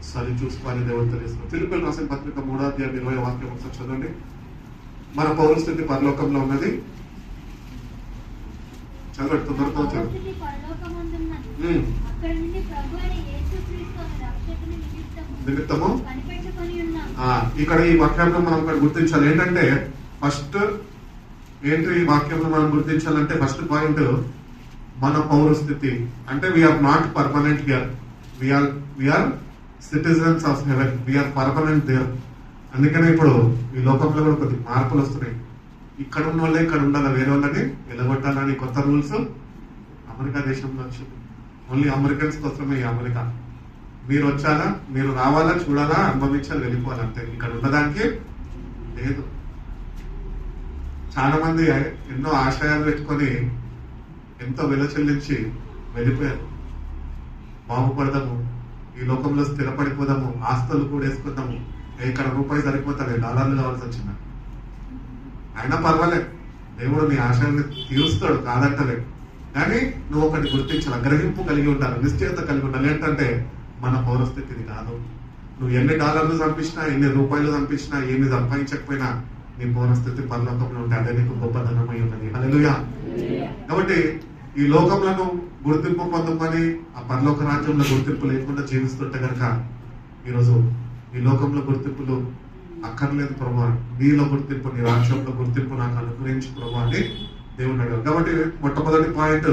సరి చూసుకోవాలని దేవుడు తెలియజేస్తున్నాడు. ఫిలిప్పీయులకు రాసిన పత్రిక 3:20 వాక్యం ఒకసారి చదవండి. మన పౌరస్థితి పరలోకంలో ఉన్నది. చదవండి, తొందరతో చదవండి. నిమిత్తము ఇక్కడ ఈ వాక్యంలో మనం ఇక్కడ గుర్తించాలి. ఏంటంటే ఫస్ట్ ఏంటి ఈ వాక్యంలో మనం గుర్తించాలంటే ఫస్ట్ పాయింట్ మన పౌరస్థితి. అంటే we are not permanent here, we are citizens of heaven, we are permanent there. అందుకనే ఇప్పుడు ఈ లోకంలో కూడా కొద్ది మార్పులు వస్తున్నాయి. ఇక్కడ ఉన్న వాళ్ళే ఇక్కడ ఉండాలి, వేరే వాళ్ళని వెలగొట్టాలని కొత్త రూల్స్ అమెరికా దేశంలో వచ్చింది. ఓన్లీ అమెరికన్స్ కోసమే ఈ అమెరికా. మీరు వచ్చారా, మీరు రావాలా, చూడాలా, అనుభవించాలి, వెళ్ళిపోవాలి, అంతే. ఇక్కడ ఉండడానికి లేదు. చాలా మంది ఎన్నో ఆశయాలు పెట్టుకొని ఎంతో వెల చెల్లించి వెళ్ళిపోయారు. బాగుపడదాము, ఈ లోకంలో స్థిరపడిపోదాము, ఆస్తులు కూడా వేసుకుందాము, ఇక్కడ రూపాయి సరిపోతాయి, డాలర్లు కావాల్సి వచ్చిందా, అయినా పర్వాలేదు, దేవుడు నీ ఆశయాన్ని తీరుస్తాడు, కాదంటలేదు. కానీ నువ్వు ఒకటి గుర్తించాలి, గ్రహింపు కలిగి ఉండాలి, నిశ్చయత కలిగి ఉండాలి. ఏంటంటే మన పౌరస్థితి కాదు. నువ్వు ఎన్ని డాలర్లు సంపించినా, ఎన్ని రూపాయలు సంపించినా, ఏమి సంపాదించకపోయినా నీ పౌరస్థితి పరలోకంలో ఉంటే అదే నీకు గొప్ప ధనమై ఉన్నది. హల్లెలూయా. కాబట్టి ఈ లోకంలో గుర్తింపు పొందుకొని ఆ పరలోక రాజ్యంలో గుర్తింపు లేకుండా జీవిస్తుంటే కనుక ఈరోజు ఈ లోకంలో గుర్తింపులు అక్కర్లేదు ప్రభు, నీలో గుర్తింపు, నీ రాజ్యంలో గుర్తింపు నాకు అనుగ్రహించు ప్రభు అని దేవుడు అడిగారు. కాబట్టి మొట్టమొదటి పాయింట్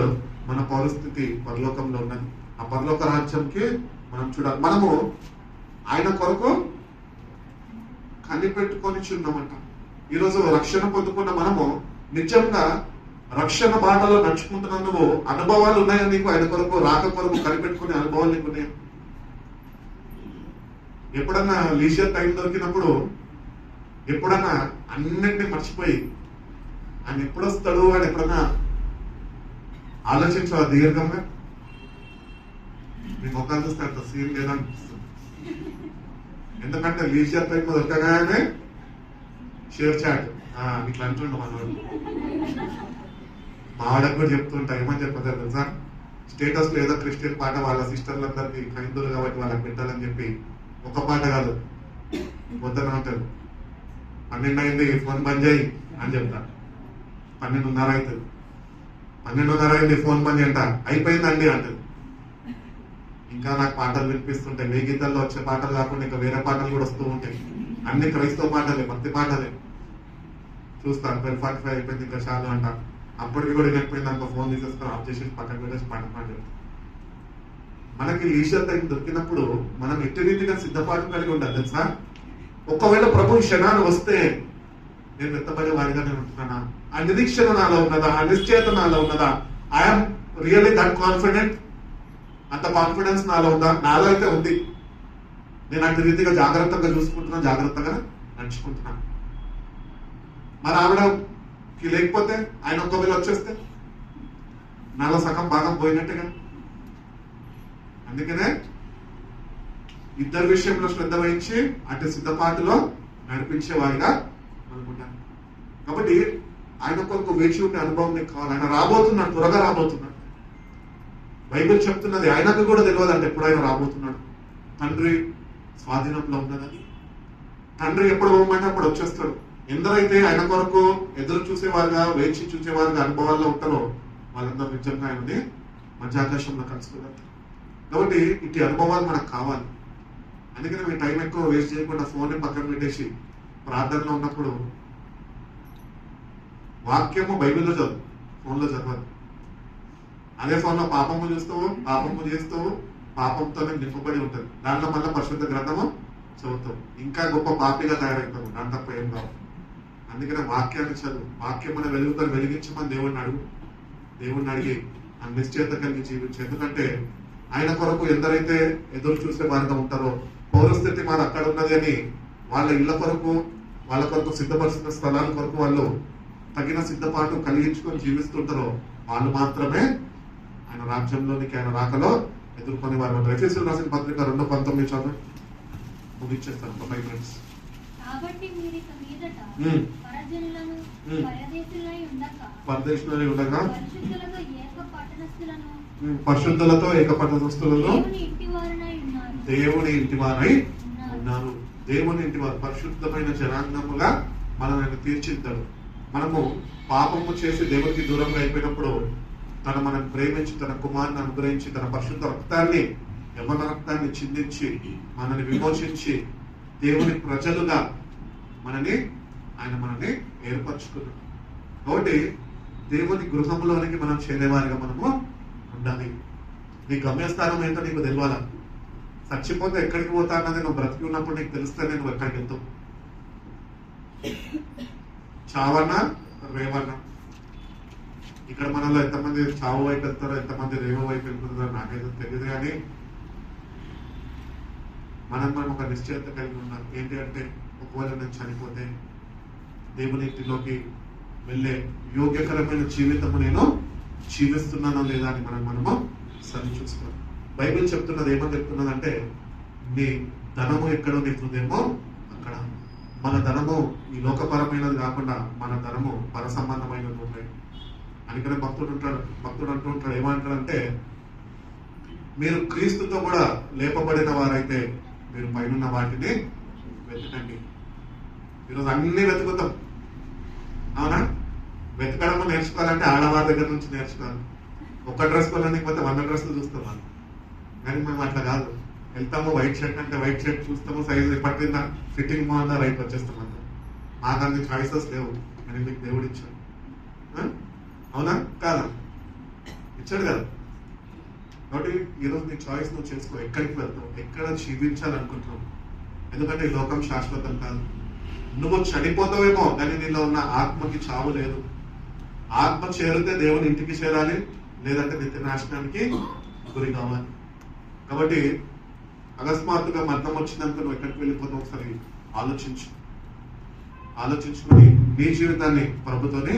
మన పౌరస్థితి పరలోకంలో ఉన్నది. ఆ పరలోక రాజ్యంకి మనం చూడాలి. మనము ఆయన కొరకు కనిపెట్టుకొని చున్నామంట. ఈరోజు రక్షణ పొందుకున్న మనము నిజంగా రక్షణ బాటలో నడుచుకుంటున్నావు. నువ్వు అనుభవాలు ఉన్నాయా నీకు? ఆయన కొరకు రాక కొరకు కనిపెట్టుకునే అనుభవాలు నీకు ఉన్నాయా? ఎప్పుడన్నా లీజర్ టైం దొరికినప్పుడు ఎప్పుడన్నా అన్నింటినీ మర్చిపోయి ఆయన ఎప్పుడు వస్తాడు అని ఎప్పుడన్నా ఆలోచించవా దీర్ఘంగా? మీ ముఖాలు చూస్తే అంత సీన్ లేదనిపిస్తుంది. ఎందుకంటే లీజర్ టైం దొరకగానే షేర్ చాట్ ఇట్లా అంటుండ మనవాడు. మా వాడకు కూడా చెప్తుంటా, ఏమని చెప్పదు తెలుసా, స్టేటస్ లో ఏదో క్రిస్టియన్ పాట వాళ్ళ సిస్టర్లందరికీ హైందువులు కాబట్టి వాళ్ళకి పెట్టాలని చెప్పి ఒక పాట కాదు వద్దన ఉంటారు. 12 అయింది ఫోన్ బంద్ చేయి అని చెప్తా. 12:30 అవుతుంది. 12:30 అయింది ఫోన్ బంద్ అంట. అయిపోయిందండి అంటది. ఇంకా నాకు పాటలు వినిపిస్తుంటాయి. ఏ గీతాల్లో వచ్చే పాటలు కాకుండా ఇంకా వేరే పాటలు కూడా వస్తూ ఉంటాయి. అన్ని క్రైస్తవ పాటలే, భక్తి పాటలే. చూస్తాను 12:45 అయిపోయింది ఇంకా చాలు అంట. అప్పటికి కూడా వినకపోయింది అనుకో, ఫోన్ తీసేసుకొని ఆఫ్ చేసి పక్కన పెట్టేసి పాట పాడలేదు. మనకి లీజర్ టైం దొరికినప్పుడు మనం ఎట్టి రీతిగా సిద్ధపాటు కలిగి ఉండాలి తెలుసా. ఒకవేళ ప్రభు క్షణాలు వస్తే నేను ఎత్తబడే వారిగా నేను ఉంటున్నానా, ఆ నిరీక్షణ నాలో ఉన్నదా, ఆ నిశ్చయత నాలో ఉన్నదా, ఐఎమ్ రియల్లీ దట్ కాన్ఫిడెంట్, అంత కాన్ఫిడెన్స్ నాలో ఉందా? నాలో అయితే ఉంది. నేను అట్టి రీతిగా జాగ్రత్తగా చూసుకుంటున్నా, జాగ్రత్తగా నడుచుకుంటున్నా. మరి ఆవిడకి లేకపోతే, ఆయన ఒకవేళ వచ్చేస్తే నాలో సగం భాగం పోయినట్టుగా. అందుకనే ఇద్దరు విషయంలో శ్రద్ధ వహించి అటు సిద్ధపాటులో నడిపించే వారిగా అనుకుంటాను. కాబట్టి ఆయన కొరకు వేచి ఉండే అనుభవం నీకు కావాలి. ఆయన రాబోతున్నాడు, త్వరగా రాబోతున్నాడు. బైబిల్ చెప్తున్నది ఆయనకు కూడా తెలియదు అంటే ఎప్పుడు ఆయన రాబోతున్నాడు. తండ్రి స్వాధీనంలో ఉన్నదని. తండ్రి ఎప్పుడు పోమంటే అప్పుడు వచ్చేస్తాడు. ఎందరైతే ఆయన కొరకు ఎదురు చూసేవారుగా, వేచి చూసేవారుగా అనుభవాల్లో ఉంటారో వాళ్ళందరూ నిజంగా ఆయనని మధ్యాకాశంలో కలుసుకున్నారు. కాబట్టి ఇటు అనుభవాలు మనకు కావాలి. అందుకని మీ టైం ఎక్కువ వేస్ట్ చేయకుండా ఫోన్ పక్కన పెట్టేసి ప్రార్థనలో ఉన్నప్పుడు వాక్యము బైబిల్లో చదువు, ఫోన్లో చదవదు. అదే ఫోన్లో పాపము చూస్తావు, పాపము చేస్తావు, పాపంతోనే నింపబడి ఉంటుంది. దాంట్లో మళ్ళీ పరిశుద్ధ గ్రంథము చదువుతావు, ఇంకా గొప్ప పాపిగా తయారవుతావు. దాని తప్ప ఏం కావు. అందుకనే వాక్యాన్ని చదువు. వాక్యం మన వెలుగుతో వెలిగించమని దేవుణ్ణి అడిగి ఆ నిశ్చయత కలిగి జీవించు. ఎందుకంటే ఆయన కొరకు ఎందరైతే ఎదురు చూసే వారిగా ఉంటారో, పౌరస్థితి మాది అక్కడ ఉన్నది అని వాళ్ళ ఇళ్ల కొరకు, వాళ్ళ కొరకు సిద్ధపరిచిన స్థలాల కొరకు వాళ్ళు తగిన సిద్ధపాటు కలిగించుకొని జీవిస్తుంటారో వాళ్ళు మాత్రమే ఆయన రాజ్యంలోనికి, ఆయన రాకలో ఎదుర్కొని వారు. ఎఫెసీయులకు రాసిన పత్రిక 2:19 చదువు ముగించేస్తాను. 5 minutes.
కాబట్టి మీరిక మీదట పరజనులను
పరదేశులై ఉండగా
పరిశుద్ధులతో ఏక
పట్టణస్థులను దేవుని ఇంటి వారై
ఉన్నారు.
దేవుని ఇంటి వారు పరిశుద్ధమైన జనాంగముగా మనల్ని తీర్చిద్దాడు. మనము పాపము చేసి దేవునికి దూరంగా అయిపోయినప్పుడు మనం ప్రేమించి తన కుమారుని అనుగ్రహించి తన పరిశుద్ధ రక్తాన్ని, యవ్వన రక్తాన్ని చిందించి మనల్ని విమోచించి దేవుని ప్రజలుగా మనల్ని ఏర్పరచుకున్నాడు. కాబట్టి దేవుని గృహంలోనికి మనం చేరేవారిగా మనము ఉండాలి. నీ గమ్యస్థానం ఏంటో నీకు తెలియాల. చచ్చిపోతే ఎక్కడికి పోతా అన్నది నువ్వు బ్రతికి ఉన్నప్పుడు నీకు తెలిస్తేనే నువ్వు ఎక్కడికి వెళ్తావు. చావన్నా రేవన్నా. ఇక్కడ మనలో ఎంతమంది చావు వైపు వెళ్తారో, ఎంతమంది రేవ వైపు వెళ్తున్నారో నాకైతే తెలియదు. కానీ మనం ఒక నిశ్చయత కలిగి ఉన్నాం. ఏంటి అంటే, ఒకవేళ నేను చనిపోతే దేవుని ఇంటిలోకి వెళ్ళే యోగ్యకరమైన జీవితము నేను జీవిస్తున్నానో లేదా అని మనము సరి చూసుకోవాలి. బైబిల్ చెప్తున్నది ఏమని చెప్తున్నదంటే, నీ ధనము ఎక్కడో నీ హృదయమో అక్కడ. మన ధనము ఈ లోకపరమైనది కాకుండా మన ధనము పర సంబంధమైనది ఉంటాయి. అందుకనే భక్తుడు అంటూ ఉంటాడు, ఏమంటాడంటే, మీరు క్రీస్తుతో కూడా లేపబడిన వారైతే మీరు పైన వాటిని వెతకండి. ఈరోజు అన్ని వెతుకుతాం, అవునా? వెతకడము నేర్చుకోవాలంటే ఆడవారి దగ్గర నుంచి నేర్చుకోవాలి. ఒక డ్రెస్ కొనకపోతే 100 డ్రెస్లు చూస్తాం మనం. కానీ మేము అట్లా కాదు. వెళ్తాము, వైట్ షర్ట్ అంటే వైట్ షర్ట్ చూస్తాము, సైజు పట్టిందా, ఫిట్టింగ్ బాగుందా, రైట్ వచ్చేస్తాం. అంత మాకు అన్ని చాయిసెస్ లేవు. కానీ మీకు దేవుడు ఇచ్చాడు, అవునా కాదా? ఇచ్చాడు కదా. కాబట్టి ఈరోజు నీ చాయిస్ నువ్వు చేసుకో. ఎక్కడికి వెళ్తావు, ఎక్కడ జీవించాలనుకుంటున్నావు. ఎందుకంటే ఈ లోకం శాశ్వతం కాదు. నువ్వు చనిపోతావేమో, కానీ నీలో ఉన్న ఆత్మకి చావు లేదు. ఆత్మ చేరితే దేవుని ఇంటికి చేరాలి, లేదంటే నిత్య నాశనానికి గురి కావాలి. కాబట్టి అకస్మాత్తుగా మరణం వచ్చినంత నువ్వు ఎక్కడికి వెళ్ళిపోతావు ఒకసారి ఆలోచించుకొని నీ జీవితాన్ని ప్రభుతోనే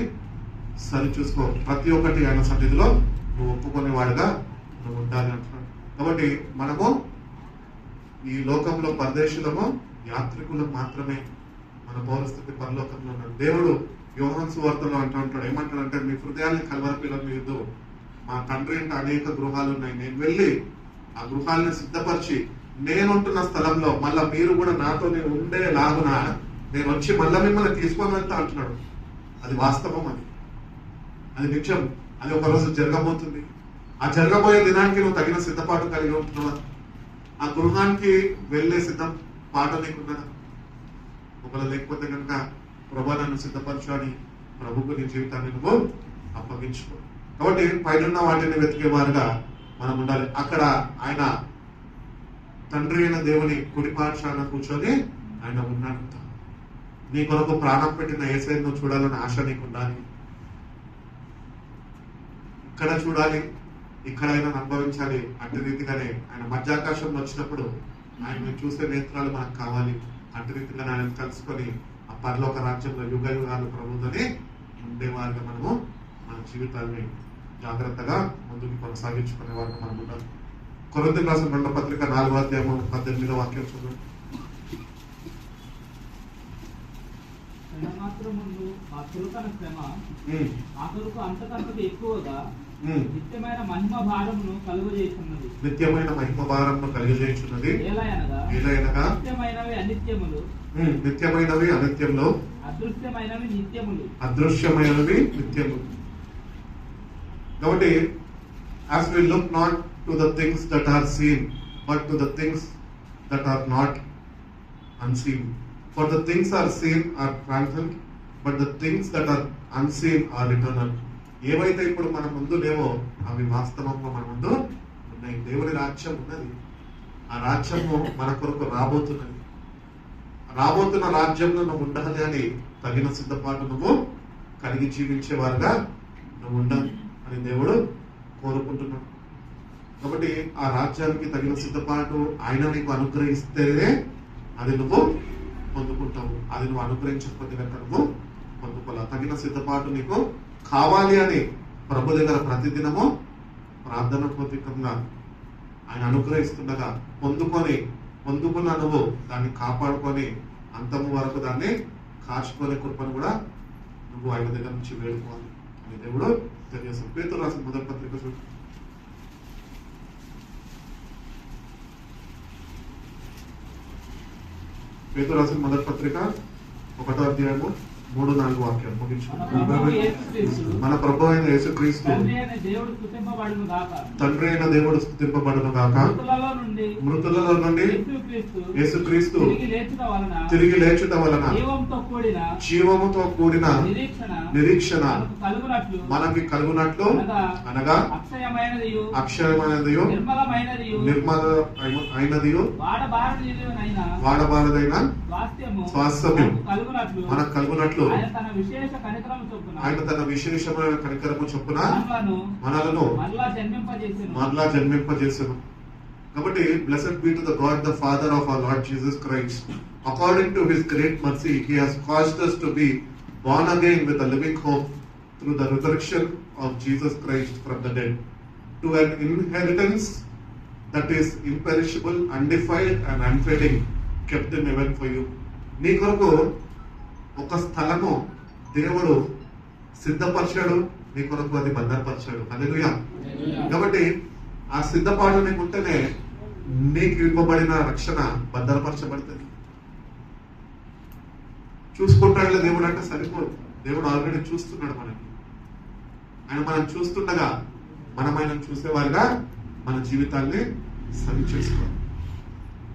సరి చూసుకో. ప్రతి ఒక్కటి ఆయన సన్నిధిలో నువ్వు ఒప్పుకునేవాడుగా నువ్వు ఉండాలి అంటున్నాడు. కాబట్టి మనము ఈ లోకంలో పరదేశులము, యాత్రికులకు మాత్రమే మన పౌరస్థితి పరలోకంలో ఉన్నాడు. దేవుడు యోహాను సువార్తలో అంటూ ఉంటాడు, ఏమంటాడంటే మీ హృదయాన్ని కలవరపిల్లదు, మా తండ్రి అంటే అనేక గృహాలు ఉన్నాయి, నేను వెళ్ళి ఆ గృహాలను సిద్ధపరిచి నేనుంటున్న స్థలంలో మళ్ళా మీరు కూడా నాతో నేను ఉండే లాగున నేను వచ్చి మళ్ళీ మిమ్మల్ని తీసుకొని వెళ్తా అంటున్నాడు. అది వాస్తవం, అది నిత్యం, అది ఒక రోజు జరగబోతుంది. ఆ జరగబోయే దినానికి నువ్వు తగిన సిద్ధపాటు కలిగి ఉంటున్నావా? ఆ గృహానికి వెళ్ళే సిద్ధపాటు నీకున్నదా? ఒకవేళ లేకపోతే కనుక ప్రభు నన్ను సిద్ధపరచు అని ప్రభుకు నీ జీవితాన్ని నువ్వు అప్పగించుకో. కాబట్టి పైన వాటిని వెతికేవారుగా మనం ఉండాలి. అక్కడ ఆయన తండ్రి అయిన దేవుని కుడి పార్శ్వాన కూర్చొని ఆయన ఉన్నాడు. నీ కొరకు ప్రాణం పెట్టిన యేసయ్యను నువ్వు చూడాలని ఆశ నీకు ఉండాలి. ఇక్కడ చూడాలి, ఇక్కడ ఆయన అనుభవించాలి. అట్టి రీతిగానే ఆయన మధ్యాకాశంలో వచ్చినప్పుడు ఆయన చూసే నేత్రాలు మనకు కావాలి. అట్టి రీతిగా ఆయన కలుసుకొని ఆ పరలోక రాజ్యంలో యుగ యుగాలు ప్రభుత్వని ఉండేవారుగా మనము మన జీవితాన్ని జాగ్రత్తగా ముందుకు కొనసాగించుకునే వారు మనం ఉండాలి. కొరింథీయులకు రాసిన 2వ పత్రిక 4వ అధ్యాయము 18వ వాక్యం చూడండి.
మాత్రముందు ఆ చురుకైన శ్రమ ఆ కొరకు అంతకంతకు ఎక్కువగా నిత్యమైన మహిమ భారమును కలుగజేస్తున్నది.
నిత్యమైన మహిమ భారమును కలుగజేస్తున్నది. ఏలయనగా
నిత్యమైనవి అనిత్యములు,
నిత్యమైనవి అనిత్యములు,
అదృశ్యమైనవి నిత్యములు,
అదృశ్యమైనవి నిత్యములు. కాబట్టి as we look not to the things that are seen but to the things that are not unseen. For the things are seen are transient, but the things that are unseen are eternal. ఏవైతే ఇప్పుడు మన ముందు లేవో అవి వాస్తవంగా మన ముందు ఉన్నాయి. దేవుని రాజ్యం ఉన్నది. ఆ రాజ్యము మన కొరకు రాబోతున్నది. రాబోతున్న రాజ్యంలో నువ్వు ఉండాలి అని తగిన సిద్ధపాటు నువ్వు కలిగి జీవించేవారుగా నువ్వు ఉండాలి అని దేవుడు కోరుకుంటున్నాడు. కాబట్టి ఆ రాజ్యానికి తగిన సిద్ధపాటు ఆయన నీకు అనుగ్రహిస్తేనే అది నువ్వు పొందుకుంటావు. అది నువ్వు అనుగ్రహించకపోతే కనుక నువ్వు పొందుకోవాలి. తగిన సిద్ధపాటు నీకు కావాలి అని ప్రభు దగ్గర ప్రతిదినము ప్రార్థన పూర్వకంగా ఆయన అనుగ్రహిస్తుండగా పొందుకున్న నువ్వు దాన్ని కాపాడుకొని అంతము వరకు దాన్ని కాచుకునే కృపను కూడా నువ్వు ఆయన దగ్గర నుంచి వేడుకోవాలి అని దేవుడు తెలియజేస్తాడు. పేతురు రాసిన 1వ పత్రిక చూడు. పేతురు రాసిన 1వ పత్రిక 1వ అధ్యాయము 3-4 వాక్యాలు ముగించు. మన ప్రభు అయిన యేసుక్రీస్తు తండ్రి అయిన దేవుడు స్తుతింపబడును గాక. మృతులలో నుండి యేసుక్రీస్తు తిరిగి లేచుట వలన జీవముతో కూడిన నిరీక్షణ మనకి కలుగునట్లు, అనగా అక్షయమైనదియు నిర్మల అయినదియు వాడబారదైన స్వాస్థ్యము మనకు కలుగునట్లు ఆయన తన విశేషమైన కనికరము చొప్పున మనలను మరలా జన్మింపజేసెను. కాబట్టి blessed be to the God the Father of our Lord Jesus Christ. According to his great mercy he has caused us to be born again with a living hope through the resurrection of Jesus Christ from the dead, to an inheritance that is imperishable, undefiled and unfading, kept in heaven for you. నీ కొరకు ఒక స్థలము దేవుడు సిద్ధపరిచాడు, నీ కొరకు అది భద్రపరిచాడు. హల్లెలూయా. కాబట్టి ఆ సిద్ధపాటు నీకు ఉంటేనే నీకు ఇవ్వబడిన రక్షణ భద్రపరచబడుతుంది. చూసుకుంటాడులే దేవుడు అంటే సరిపోదు. దేవుడు ఆల్రెడీ చూస్తున్నాడు మనకి. ఆయన మనం చూస్తుండగా మనం ఆయన చూసేవారుగా మన జీవితాన్ని సరి చేసుకోవాలి.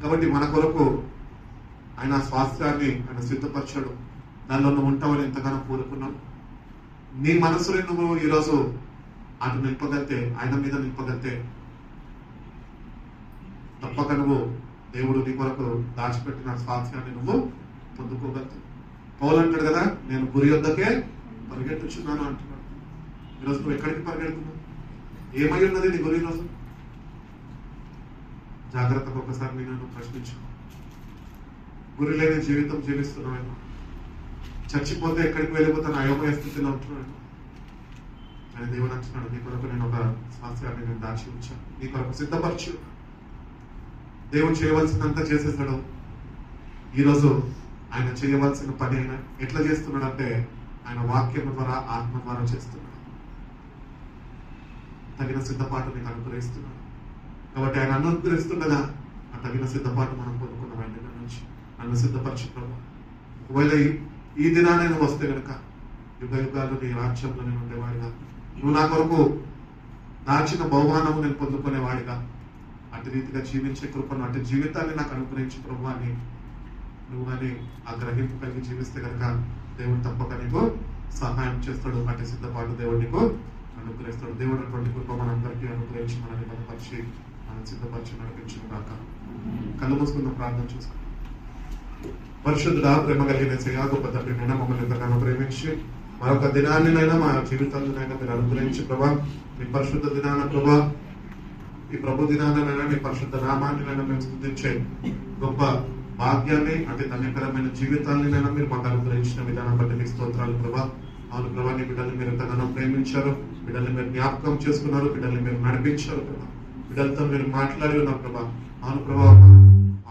కాబట్టి మన కొరకు ఆయన స్వాస్థ్యాన్ని ఆయన సిద్ధపరిచాడు. దానిలో నువ్వు ఉంటావని ఎంతగానో కోరుకున్నావు. నీ మనసుని నువ్వు ఈరోజు అటు నింపగలితే, ఆయన మీద నింపగలితే తప్పక నువ్వు దేవుడు నీ కొరకు దాచిపెట్టిన స్వాస్థ్యాన్ని నువ్వు పొందుకోగలుగుతావు. పౌలు అంటాడు కదా, నేను గురి వద్దకే పరిగెట్టుచున్నాను అంటున్నాడు. ఈరోజు నువ్వు ఎక్కడికి పరిగెడుతున్నావు? ఏమై ఉన్నది నీ గురి? ఈరోజు జాగ్రత్తగా ఒకసారి నేను ప్రశ్నించు. గురి లేని జీవితం జీవిస్తున్నాను. చచ్చిపోతే ఎక్కడికి వెళ్ళిపోతాను అయోమయ స్థితిలో ఉంటున్నాను. ఆయన దేవుడు అంటున్నాడు, నీ కొరకు నేను ఒక స్వాస్థ్యాన్ని నేను దాచి ఉంచాను, నీ కొరకు సిద్ధపరచు. దేవుడు చేయవలసినంత చేసేసాడు. ఈరోజు ఆయన చేయవలసిన పని ఆయన ఎట్లా చేస్తున్నాడంటే ఆయన వాక్యం ద్వారా, ఆత్మ ద్వారా చేస్తున్నాడు. తగిన సిద్ధపాటు నీకు అనుగ్రహిస్తున్నాడు. కాబట్టి ఆయన అనుగ్రహిస్తుండగా ఆ తగిన సిద్ధపాటు మనం పొందుకున్న వెంటనే నుంచి నన్ను సిద్ధపరచు ప్రభు. ఒకవేళ ఈ దినాన్ని నేను వస్తే కనుక యుగ యుగాలు నీ రాజ్యంలో నేను ఉండేవాడిగా, నువ్వు నా కొరకు దాచిన బహుమానము నేను పొందుకునేవాడిగా, అటు రీతిగా జీవించే కృపను, అటు జీవితాన్ని నాకు అనుగ్రహించే ప్రభు అని నువ్వు కానీ ఆ గ్రహింపు కలిగి జీవిస్తే కనుక దేవుడు తప్పక నీకు సహాయం చేస్తాడు. అటు సిద్ధపాటు దేవుడు నీకు అనుగ్రహిస్తాడు. దేవుడు అటువంటి కృప మనందరికీ అనుగ్రహించి మనల్ని బలపరిచి మనం సిద్ధపరిచి నడిపించిన కాక. కళ్ళు మూసుకున్న ప్రార్థన చూసుకున్నాం. పరిశుద్ధుడా, ప్రేమ కలిగిన యేసయ్యా, గొప్ప తండ్రినైనా మమ్మల్ని ఎంతగానో ప్రేమించి మరొక దినాన్నినైనా మా జీవితాల్లోనైనా మీరు అనుగ్రహించి ప్రభా, మీ పరిశుద్ధ దినాన ప్రభా, ఈ ప్రభు దినాన్నైనా మీ పరిశుద్ధ నామాన్నినైనా మేము స్తుతించే గొప్ప భాగ్యాన్ని, అతి ధన్యకరమైన జీవితాన్నినైనా మీరు మాకు అనుగ్రహించిన విధానం బట్టి మీకు స్తోత్రాలు ప్రభా. అవును ప్రభా, నీ బిడ్డల్ని మీరు ఎంతగానో ప్రేమించారు, బిడ్డల్ని మీరు జ్ఞాపకం చేసుకున్నారు, బిడ్డల్ని మీరు నడిపించారు ప్రభా, బిడ్డలతో మీరు మాట్లాడి ఉన్నారు ప్రభా. అవును ప్రభా,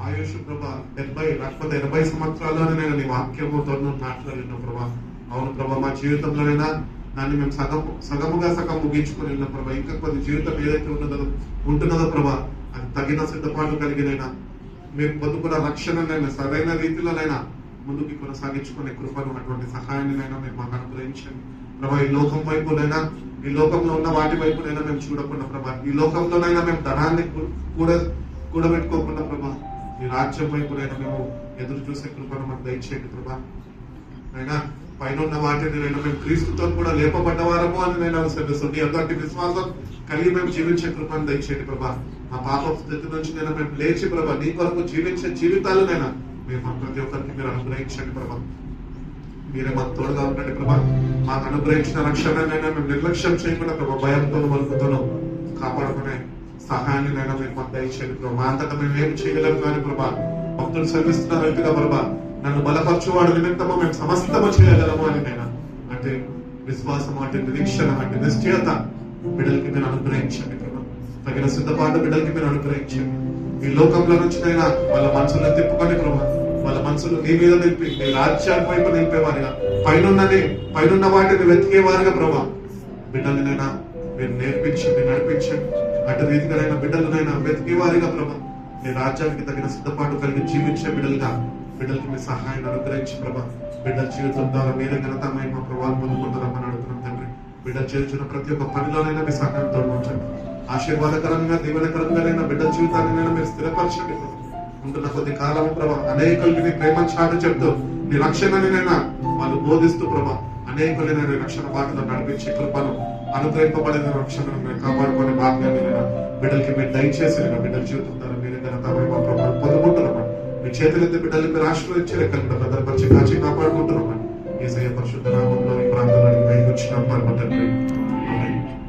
ఆయుష్ ప్రభా 70 లేకపోతే 80 సంవత్సరాల్లోనే నేను నీ వాక్యముతో మాట్లాడిన ప్రభా. అవును ప్రభా, మా జీవితంలోనైనా దాన్ని మేము సగం ముగించుకొని ఉన్న ప్రభా. ఇంకా కొద్ది జీవితం ఏదైతే ఉంటున్నదో ప్రభా, అది తగిన సిద్ధపాటు కలిగినైనా మేము పొందుకున్న రక్షణనైనా సరైన రీతిలోనైనా ముందుకు కొనసాగించుకునే కృపను, అటువంటి సహాయాన్నినైనా మీరు మాకు అనుగ్రహించండి ప్రభా. ఈ లోకం వైపునైనా, ఈ లోకంలో ఉన్న వాటి వైపునైనా మేము చూడకుండా ప్రభా, ఈ లోకంలోనైనా మేము ధనాన్ని కూడబెట్టుకోకుండా ప్రభా, ఈ రాజ్యం వైపునైనా మేము ఎదురు చూసే కృపను మాకు దయచేయండి ప్రభా. అయినా పైన ఉన్న వాటిని నేను మేము క్రీస్తుతో కూడా లేపబడ్డవారము అని నేను అనుసరిస్తుంది. అటువంటి విశ్వాసం కలిగి మేము జీవించే కృపను దయచేయండి ప్రభా. మా పాప స్థితి నుంచి నేను మేము లేచి ప్రభా, నీ కొరకు జీవించే జీవితాలనైనా మీరు మా ప్రతి ఒక్కరికి మీరు అనుగ్రహించండి ప్రభా. మీరే మాకు తోడుగా ఉండండి ప్రభా. మాకు అనుగ్రహించిన రక్షణనైనా మేము నిర్లక్ష్యం చేయకుండా ప్రభా, భయంతోనూ వణుకుతోనూ కాపాడుకునే సహాయాన్ని నైనా మీరు మాకు దయచేయండి ప్రభా. మా అంతటా మేము ఏం చేయలేము కానీ ప్రభా, భక్తులు శ్రమిస్తున్న రైతుగా ప్రభా, నన్ను బలపరచువాడు నిమిత్తము మేము సమస్తము చేయగలము అని నేను అంటే విశ్వాసం, అంటే నిరీక్షణ, అంటే నిశ్చయత బిడ్డలకి మీరు అనుగ్రహించండి ప్రభా. తగిన సిద్ధపాటు బిడ్డలకి మీరు అనుగ్రహించండి. ఈ లోకంలో నుంచి నైనా వాళ్ళ మనసులను తిప్పుకొని ప్రభా, వాళ్ళ మనసులు నీ మీద నిలిపి నీ రాజ్యాన్ని వైపు నిలిపేవారిగా, పైనున్న వాటిని వెతికేవారుగా ప్రభా బిడ్డలనైనా మీరు నేర్పించండి, నడిపించండి. అటు రీతిగానైనా బిడ్డలనైనా వెతికేవారిగా ప్రభా, నీ రాజ్యానికి తగిన సిద్ధపాటు కలిగి జీవించే బిడ్డలకి మీ సహాయాన్ని అనుగ్రహించి ప్రభా, బిడ్డల జీవితం ద్వారా మీరే ఘనతమైన మా ప్రభావం పొందుకుంటారని అడుగుతున్నాం తండ్రి. బిడ్డలు చేస్తున్న ప్రతి ఒక్క పనిలోనైనా మీ సహాయంతో ఉంచండి. ఆశీర్వాదకరంగా, దీవెనకరంగానైనా బిడ్డల జీవితాన్ని మీరు స్థిరపరచండి ప్రభా. ఉంటున్న కొద్ది కాలం ప్రభా, అనేకులకి నీ ప్రేమ చాటు చెప్తూ నీ రక్షణనైనా వాళ్ళు బోధిస్తూ ప్రభా, అనేకులైన రక్షణ బాటలో నడిపించే కృపను, అనుగ్రహింపబడిన రక్షణను మీరు కాపాడుకునే భాగ్యాన్ని బిడ్డలకి మీరు దయచేసి బిడ్డల జీవితం ద్వారా మీరే ఘనతమైన మా ప్రభావం పొందుకుంటున్నామా. మీ చేతులెత్తి బిడ్డల్ని మీరు ఆశీర్వదించి రెక్కలు భద్రపరిచి కాచి కాపాడుకుంటున్నామా. యేసయ్య పరిశుద్ధ నామంలో ఈ ప్రాంతంలో వచ్చిన పరమ తండ్రి.